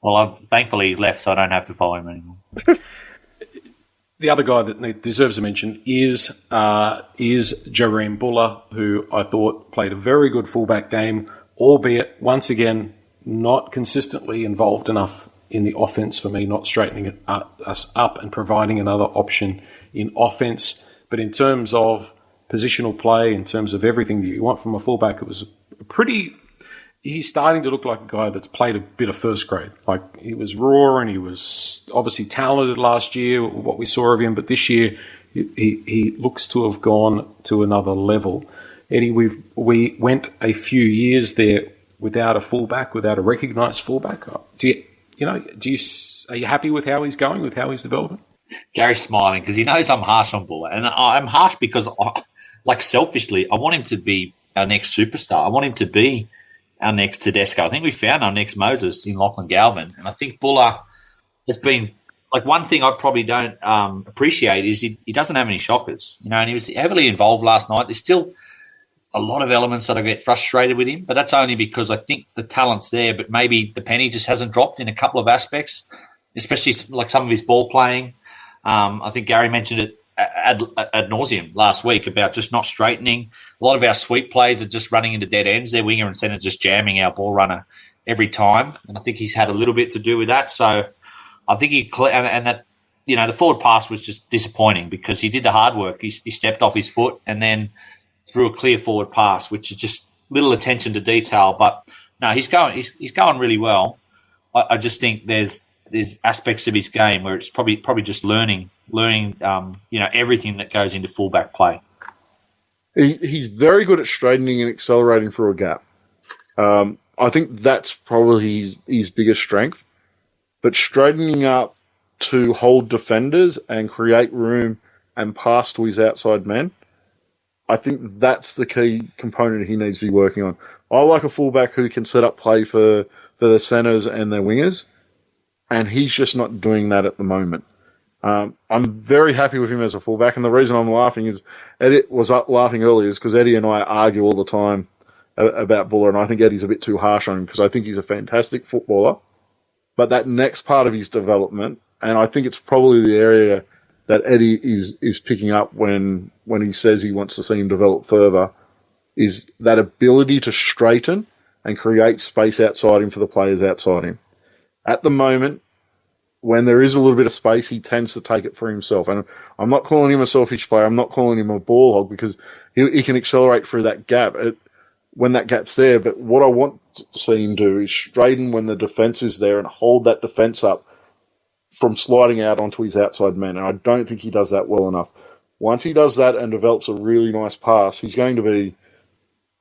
Well, thankfully he's left, so I don't have to follow him anymore. The other guy that deserves a mention is Jareem Buller, who I thought played a very good fullback game, albeit once again not consistently involved enough in the offense for me, not straightening us up and providing another option in offense. But in terms of positional play, in terms of everything that you want from a fullback, it was he's starting to look like a guy that's played a bit of first grade. Like, he was raw and he was obviously talented last year, what we saw of him, but this year he looks to have gone to another level. Eddie, we went a few years there without a fullback, without a recognised fullback. Are you happy with how he's going, with how he's developing? Gary's smiling because he knows I'm harsh on Buller, and I'm harsh because like selfishly, I want him to be our next superstar. I want him to be our next Tedesco. I think we found our next Moses in Lachlan Galvin. And I think Buller has been, like, one thing I probably don't appreciate is he doesn't have any shockers, and he was heavily involved last night. There's still a lot of elements that I get frustrated with him, but that's only because I think the talent's there, but maybe the penny just hasn't dropped in a couple of aspects, especially like some of his ball playing. I think Gary mentioned it ad nauseum last week about just not straightening. A lot of our sweep plays are just running into dead ends. Their winger and centre just jamming our ball runner every time, and I think he's had a little bit to do with that. So I think that the forward pass was just disappointing because he did the hard work. He stepped off his foot and then threw a clear forward pass, which is just little attention to detail. But no, he's going really well. I just think there's aspects of his game where it's probably just learning everything that goes into fullback play. He's very good at straightening and accelerating through a gap. I think that's probably his biggest strength. But straightening up to hold defenders and create room and pass to his outside men, I think that's the key component he needs to be working on. I like a fullback who can set up play for the centres and their wingers, and he's just not doing that at the moment. I'm very happy with him as a fullback, and the reason I'm laughing is Eddie was laughing earlier is because Eddie and I argue all the time about Buller, and I think Eddie's a bit too harsh on him because I think he's a fantastic footballer. But that next part of his development, and I think it's probably the area that Eddie is picking up when he says he wants to see him develop further, is that ability to straighten and create space outside him for the players outside him. At the moment, when there is a little bit of space, he tends to take it for himself. And I'm not calling him a selfish player. I'm not calling him a ball hog because he can accelerate through that gap when that gap's there. But what I want to see him do is straighten when the defence is there and hold that defence up from sliding out onto his outside man. And I don't think he does that well enough. Once he does that and develops a really nice pass, he's going to be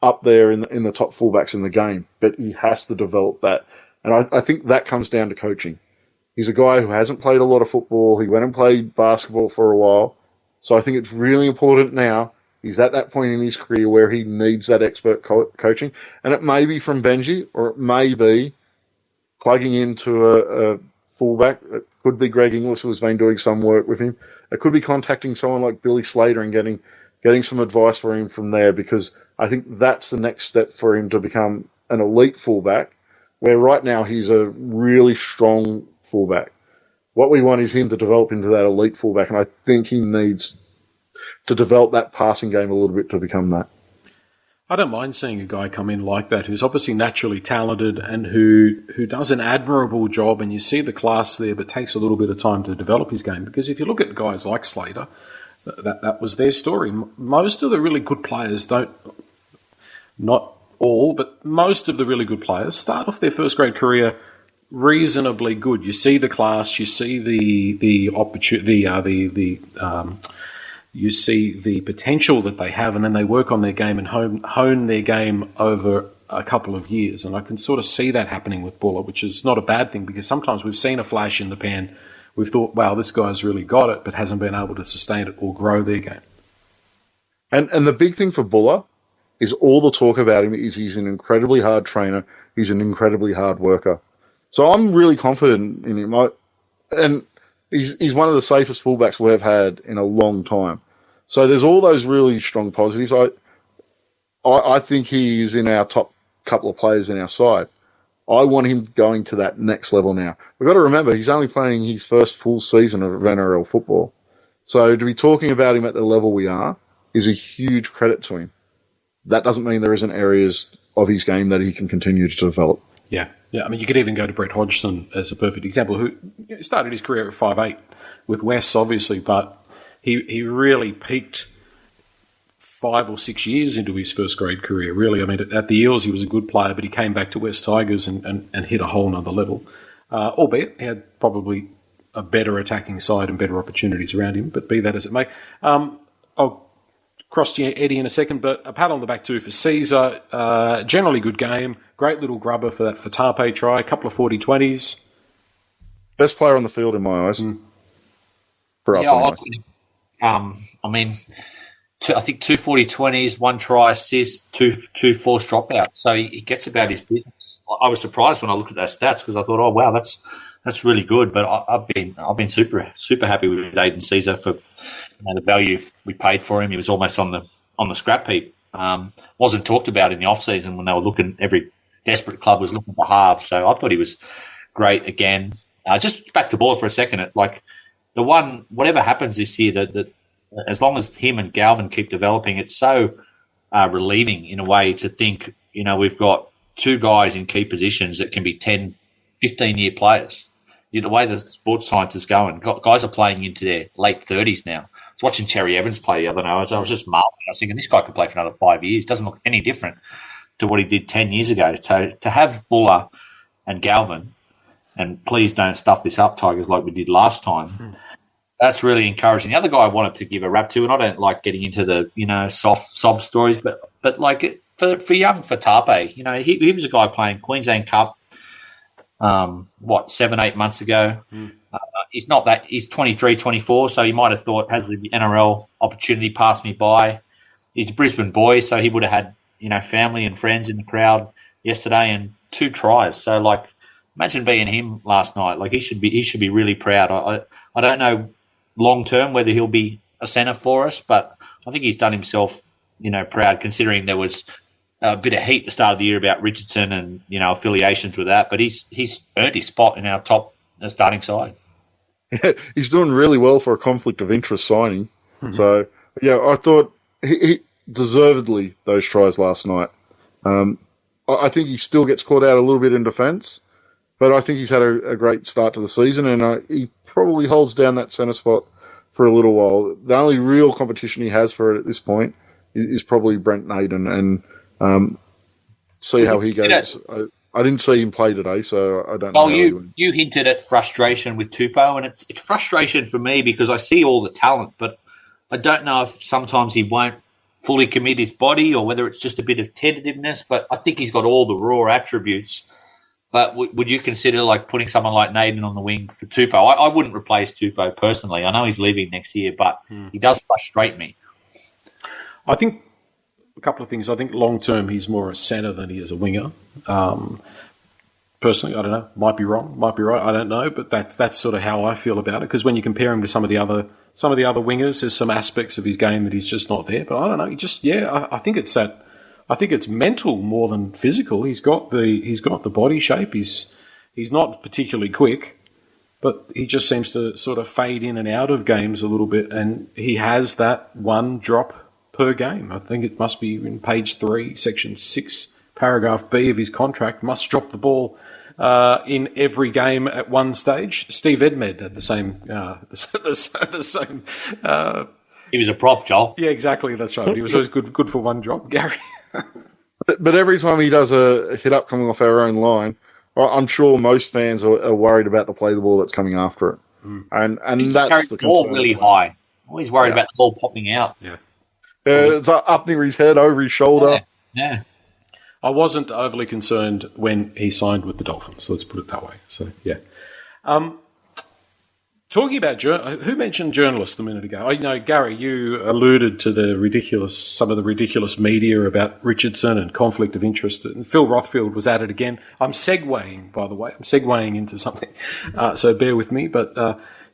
up there in the top fullbacks in the game. But he has to develop that. And I think that comes down to coaching. He's a guy who hasn't played a lot of football. He went and played basketball for a while. So I think it's really important now. He's at that point in his career where he needs that expert coaching. And it may be from Benji, or it may be plugging into a fullback. It could be Greg Inglis, who's been doing some work with him. It could be contacting someone like Billy Slater and getting some advice for him from there, because I think that's the next step for him to become an elite fullback, where right now he's a really strong fullback. What we want is him to develop into that elite fullback, and I think he needs to develop that passing game a little bit to become that. I don't mind seeing a guy come in like that who's obviously naturally talented and who does an admirable job, and you see the class there, but takes a little bit of time to develop his game. Because if you look at guys like Slater, that was their story. Most of the really good players not all, but most of the really good players start off their first grade career reasonably good. You see the class, you see the opportunity, you see the potential that they have, and then they work on their game and hone their game over a couple of years. And I can sort of see that happening with Buller, which is not a bad thing, because sometimes we've seen a flash in the pan. We've thought, wow, this guy's really got it, but hasn't been able to sustain it or grow their game. And the big thing for Buller is all the talk about him is he's an incredibly hard trainer. He's an incredibly hard worker. So I'm really confident in him. And he's one of the safest fullbacks we've had in a long time. So there's all those really strong positives. I think he is in our top couple of players in our side. I want him going to that next level now. We've got to remember, he's only playing his first full season of NRL football. So to be talking about him at the level we are is a huge credit to him. That doesn't mean there isn't areas of his game that he can continue to develop. Yeah. I mean, you could even go to Brett Hodgson as a perfect example, who started his career at 5'8", with Wes, obviously, but he really peaked 5 or 6 years into his first grade career, really. I mean, at the Eels, he was a good player, but he came back to West Tigers and hit a whole nother level. Albeit, he had probably a better attacking side and better opportunities around him, but be that as it may. I'll cross to Eddie in a second, but a pat on the back too for Caesar. Generally good game. Great little grubber for that Fatape try. A couple of 40-20s. Best player on the field in my eyes. For us, yeah, anyway. I mean, I think 2 40-20s, 1 try assist, two forced dropouts. So he gets about his business. I was surprised when I looked at those stats because I thought, oh wow, that's really good. But I've been super happy with Aiden Caesar for the value we paid for him. He was almost on the scrap heap. Wasn't talked about in the off season when they were looking. Every desperate club was looking for halves. So I thought he was great again. Just back to Buller for a second. Whatever happens this year, that as long as him and Galvin keep developing, it's so relieving in a way to think, we've got 2 guys in key positions that can be 10, 15-year players. The way the sports science is going, guys are playing into their late 30s now. I was watching Cherry Evans play the other night. I was just marveling. I was thinking, this guy could play for another 5 years. Doesn't look any different to what he did 10 years ago. So to have Buller and Galvin, and please don't stuff this up, Tigers, like we did last time, that's really encouraging. The other guy I wanted to give a rap to, and I don't like getting into the soft sob stories, but like for young Fatape, he was a guy playing Queensland Cup 7-8 months ago. He's 23, 24, so he might have thought, has the NRL opportunity passed me by? He's a Brisbane boy, so he would have had family and friends in the crowd yesterday, and 2 tries. So like, imagine being him last night. Like, he should be really proud. I don't know long term whether he'll be a centre for us, but I think he's done himself proud, considering there was a bit of heat at the start of the year about Richardson and affiliations with that. But he's earned his spot in our top starting side. Yeah, he's doing really well for a conflict of interest signing. So yeah, I thought he deservedly those tries last night. I think he still gets caught out a little bit in defence, but I think he's had a great start to the season, and he probably holds down that centre spot for a little while. The only real competition he has for it at this point is probably Brent Naden, and see how he goes. I didn't see him play today, so I don't know. Well, you hinted at frustration with Tupou, and it's frustration for me because I see all the talent, but I don't know if sometimes he won't fully commit his body or whether it's just a bit of tentativeness, but I think he's got all the raw attributes. But would you consider like putting someone like Naden on the wing for Tupou? I wouldn't replace Tupou personally. I know he's leaving next year, but he does frustrate me. I think a couple of things. I think long term he's more a centre than he is a winger. Personally, I don't know. Might be wrong. Might be right. I don't know. But that's sort of how I feel about it. Because when you compare him to some of the other wingers, there's some aspects of his game that he's just not there. But I don't know. I think it's that. I think it's mental more than physical. He's got the body shape. He's not particularly quick, but he just seems to sort of fade in and out of games a little bit. And he has that 1 drop per game. I think it must be in page 3, section 6, paragraph B of his contract. Must drop the ball in every game at one stage. Steve Edmed had the same. The same. He was a prop, Joel. Yeah, exactly. That's right. He was always good for 1 drop, Gary. But every time he does a hit up coming off our own line, I'm sure most fans are worried about the play the ball that's coming after it, and that's the ball concern. Really high. Always worried about the ball popping out. Yeah, it's up near his head, over his shoulder. Yeah. I wasn't overly concerned when he signed with the Dolphins. Let's put it that way. So yeah. Talking about who mentioned journalists a minute ago? I know, Gary, you alluded to some of the ridiculous media about Richardson and conflict of interest. And Phil Rothfield was at it again. I'm segueing, by the way. I'm segueing into something, so bear with me. But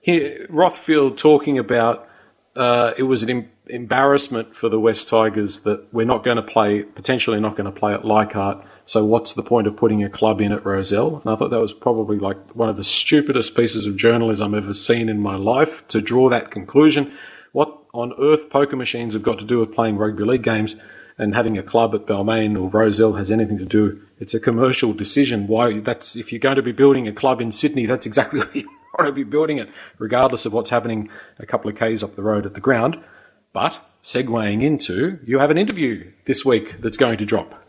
Rothfield talking about it was an embarrassment for the West Tigers that we're potentially not going to play at Leichhardt. So what's the point of putting a club in at Rozelle? And I thought that was probably like one of the stupidest pieces of journalism I've ever seen in my life, to draw that conclusion. What on earth poker machines have got to do with playing rugby league games, and having a club at Balmain or Rozelle has anything to do? It's a commercial decision. If you're going to be building a club in Sydney, that's exactly where you want to be building it, regardless of what's happening a couple of k's up the road at the ground. But segueing into, you have an interview this week that's going to drop.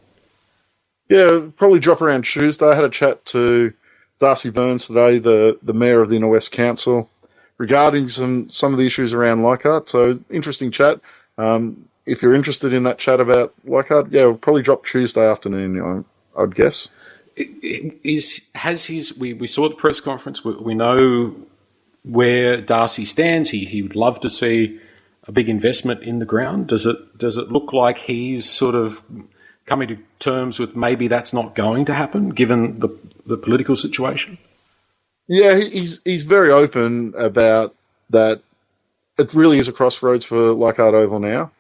Yeah, probably drop around Tuesday. I had a chat to Darcy Burns today, the Mayor of the Inner West Council, regarding some of the issues around Leichhardt. So, interesting chat. If you're interested in that chat about Leichhardt, yeah, we'll probably drop Tuesday afternoon, I'd guess. We saw the press conference. We know where Darcy stands. He would love to see a big investment in the ground? Does it look like he's sort of coming to terms with maybe that's not going to happen given the political situation? Yeah, he's very open about that. It really is a crossroads for Leichhardt Oval now,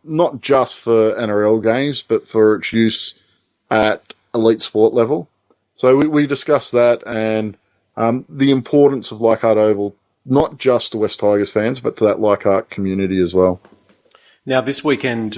not just for NRL games, but for its use at elite sport level. So we discussed that and the importance of Leichhardt Oval, not just to West Tigers fans, but to that Leichhardt community as well. Now, this weekend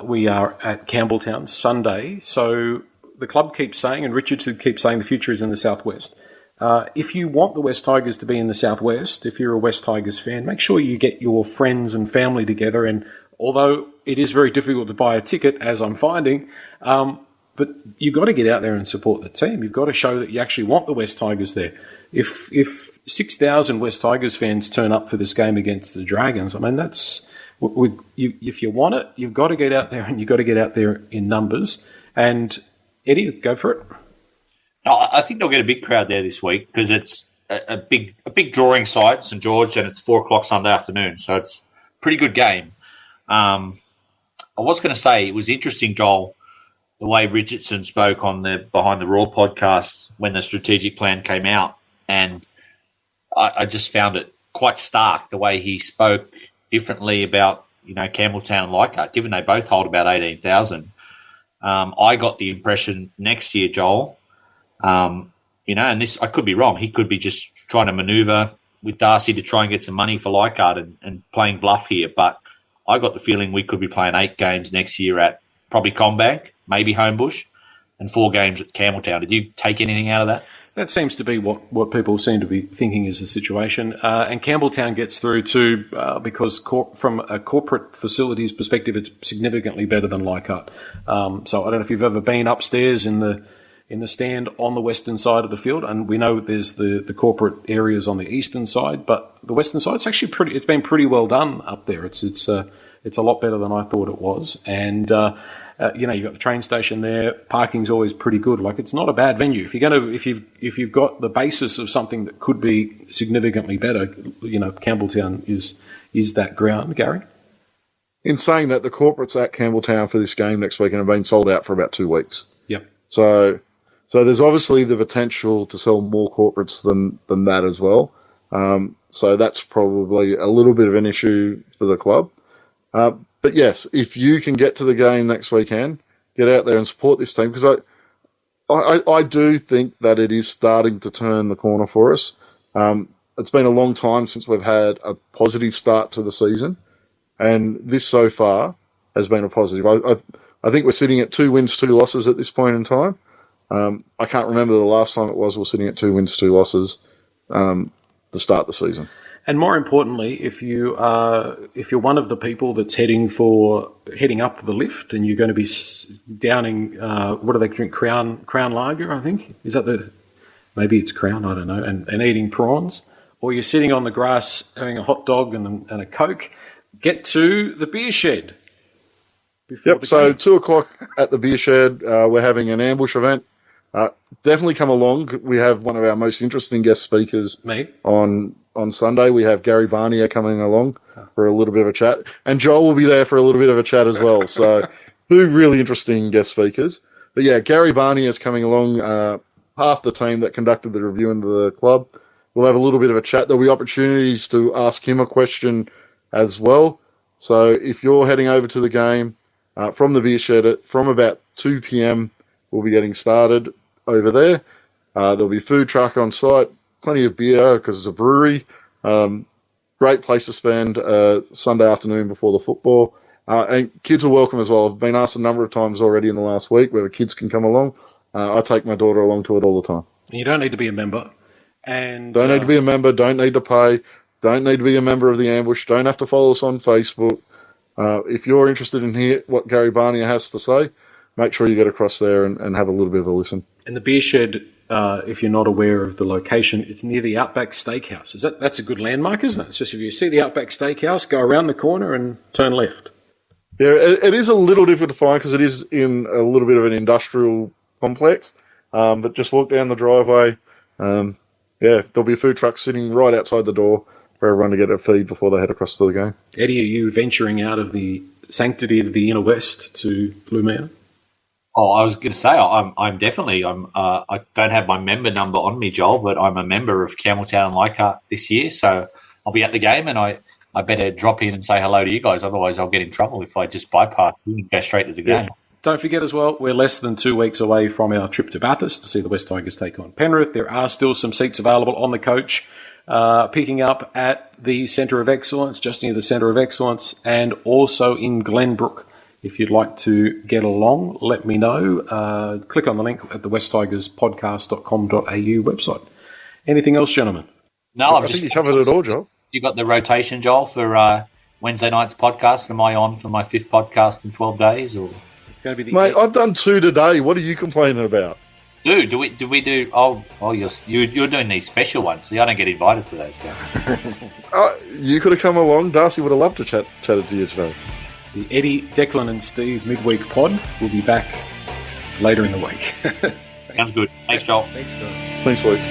we are at Campbelltown, Sunday. So the club keeps saying, and Richardson keeps saying, the future is in the southwest. If you want the West Tigers to be in the southwest, if you're a West Tigers fan, make sure you get your friends and family together. And although it is very difficult to buy a ticket, as I'm finding, but you've got to get out there and support the team. You've got to show that you actually want the West Tigers there. If 6,000 West Tigers fans turn up for this game against the Dragons, I mean, that's... if you want it, you've got to get out there, and you've got to get out there in numbers. And Eddie, go for it. I think they'll get a big crowd there this week because it's a big drawing side, St George, and it's 4:00 Sunday afternoon, so it's a pretty good game. I was going to say it was interesting, Joel, the way Richardson spoke on the Behind the Raw podcast when the strategic plan came out, and I just found it quite stark the way he spoke differently about, Campbelltown and Leichhardt, given they both hold about 18,000. I got the impression next year, Joel, and this, I could be wrong, he could be just trying to manoeuvre with Darcy to try and get some money for Leichhardt and playing bluff here. But I got the feeling we could be playing 8 games next year at probably Combank, maybe Homebush, and 4 games at Campbelltown. Did you take anything out of that? That seems to be what people seem to be thinking is the situation. And Campbelltown gets through too because from a corporate facilities perspective, it's significantly better than Leichhardt. So I don't know if you've ever been upstairs in the stand on the western side of the field, and we know there's the corporate areas on the eastern side, but the western side, it's been pretty well done up there. It's a lot better than I thought it was. And you've got the train station there. Parking's always pretty good. Like, it's not a bad venue. If you've got the basis of something that could be significantly better, Campbelltown is that ground, Gary. In saying that, the corporates at Campbelltown for this game next weekend have been sold out for about 2 weeks. Yep. So there's obviously the potential to sell more corporates than that as well. So that's probably a little bit of an issue for the club. But yes, if you can get to the game next weekend, get out there and support this team, because I do think that it is starting to turn the corner for us. It's been a long time since we've had a positive start to the season, and this so far has been a positive. I think we're sitting at 2 wins, 2 losses at this point in time. I can't remember the last time it was. We're sitting at 2 wins, 2 losses to start the season. And more importantly, if you're one of the people that's heading up the lift, and you're going to be downing what do they drink? Crown Lager, I think. Is that maybe it's Crown? I don't know. And eating prawns, or you're sitting on the grass having a hot dog and a Coke. Get to the beer shed. Yep. So 2:00 at the beer shed. We're having an ambush event. Definitely come along. We have one of our most interesting guest speakers on Sunday. We have Gary Barnier coming along for a little bit of a chat, and Joel will be there for a little bit of a chat as well. So 2 really interesting guest speakers. But yeah, Gary Barnier is coming along. Half the team that conducted the review into the club. We'll have a little bit of a chat. There'll be opportunities to ask him a question as well. So if you're heading over to the game from the beer shed from about 2 p.m, we'll be getting started over there. There'll be a food truck on site, plenty of beer because it's a brewery. Great place to spend Sunday afternoon before the football. And kids are welcome as well. I've been asked a number of times already in the last week whether kids can come along. I take my daughter along to it all the time. You don't need to be a member. And don't need to be a member. Don't need to pay. Don't need to be a member of the ambush. Don't have to follow us on Facebook. If you're interested in hear what Gary Barnier has to say, make sure you get across there and have a little bit of a listen. And the beer shed, if you're not aware of the location, it's near the Outback Steakhouse. That's a good landmark, isn't it? It's just if you see the Outback Steakhouse, go around the corner and turn left. Yeah, it is a little difficult to find because it is in a little bit of an industrial complex. But just walk down the driveway. There'll be a food truck sitting right outside the door. for everyone to get a feed before they head across to the game. Eddie, are you venturing out of the sanctity of the inner west to Lumea? Oh, I was going to say I'm definitely I don't have my member number on me, Joel, but I'm a member of Campbelltown and Leichhardt this year, so I'll be at the game, and I better drop in and say hello to you guys. Otherwise, I'll get in trouble if I just bypass you and go straight to the game. Don't forget as well, we're less than 2 weeks away from our trip to Bathurst to see the West Tigers take on Penrith. There are still some seats available on the coach, picking up at the Centre of Excellence, just near the Centre of Excellence, and also in Glenbrook. If you'd like to get along, let me know. Click on the link at the westtigerspodcast.com.au website. Anything else, gentlemen? No, I think you covered it all, Joel. You got the rotation, Joel, for Wednesday night's podcast. Am I on for my 5th podcast in 12 days? Or It's going to be Mate, I've done 2 today. What are you complaining about? Dude, do we do? Oh, you're doing these special ones. See, I don't get invited to those guys. You could have come along. Darcy would have loved to chatted to you today. The Eddie, Declan and Steve midweek pod will be back later in the week. Sounds good. Thanks, Joel. Thanks, guys. Thanks, boys.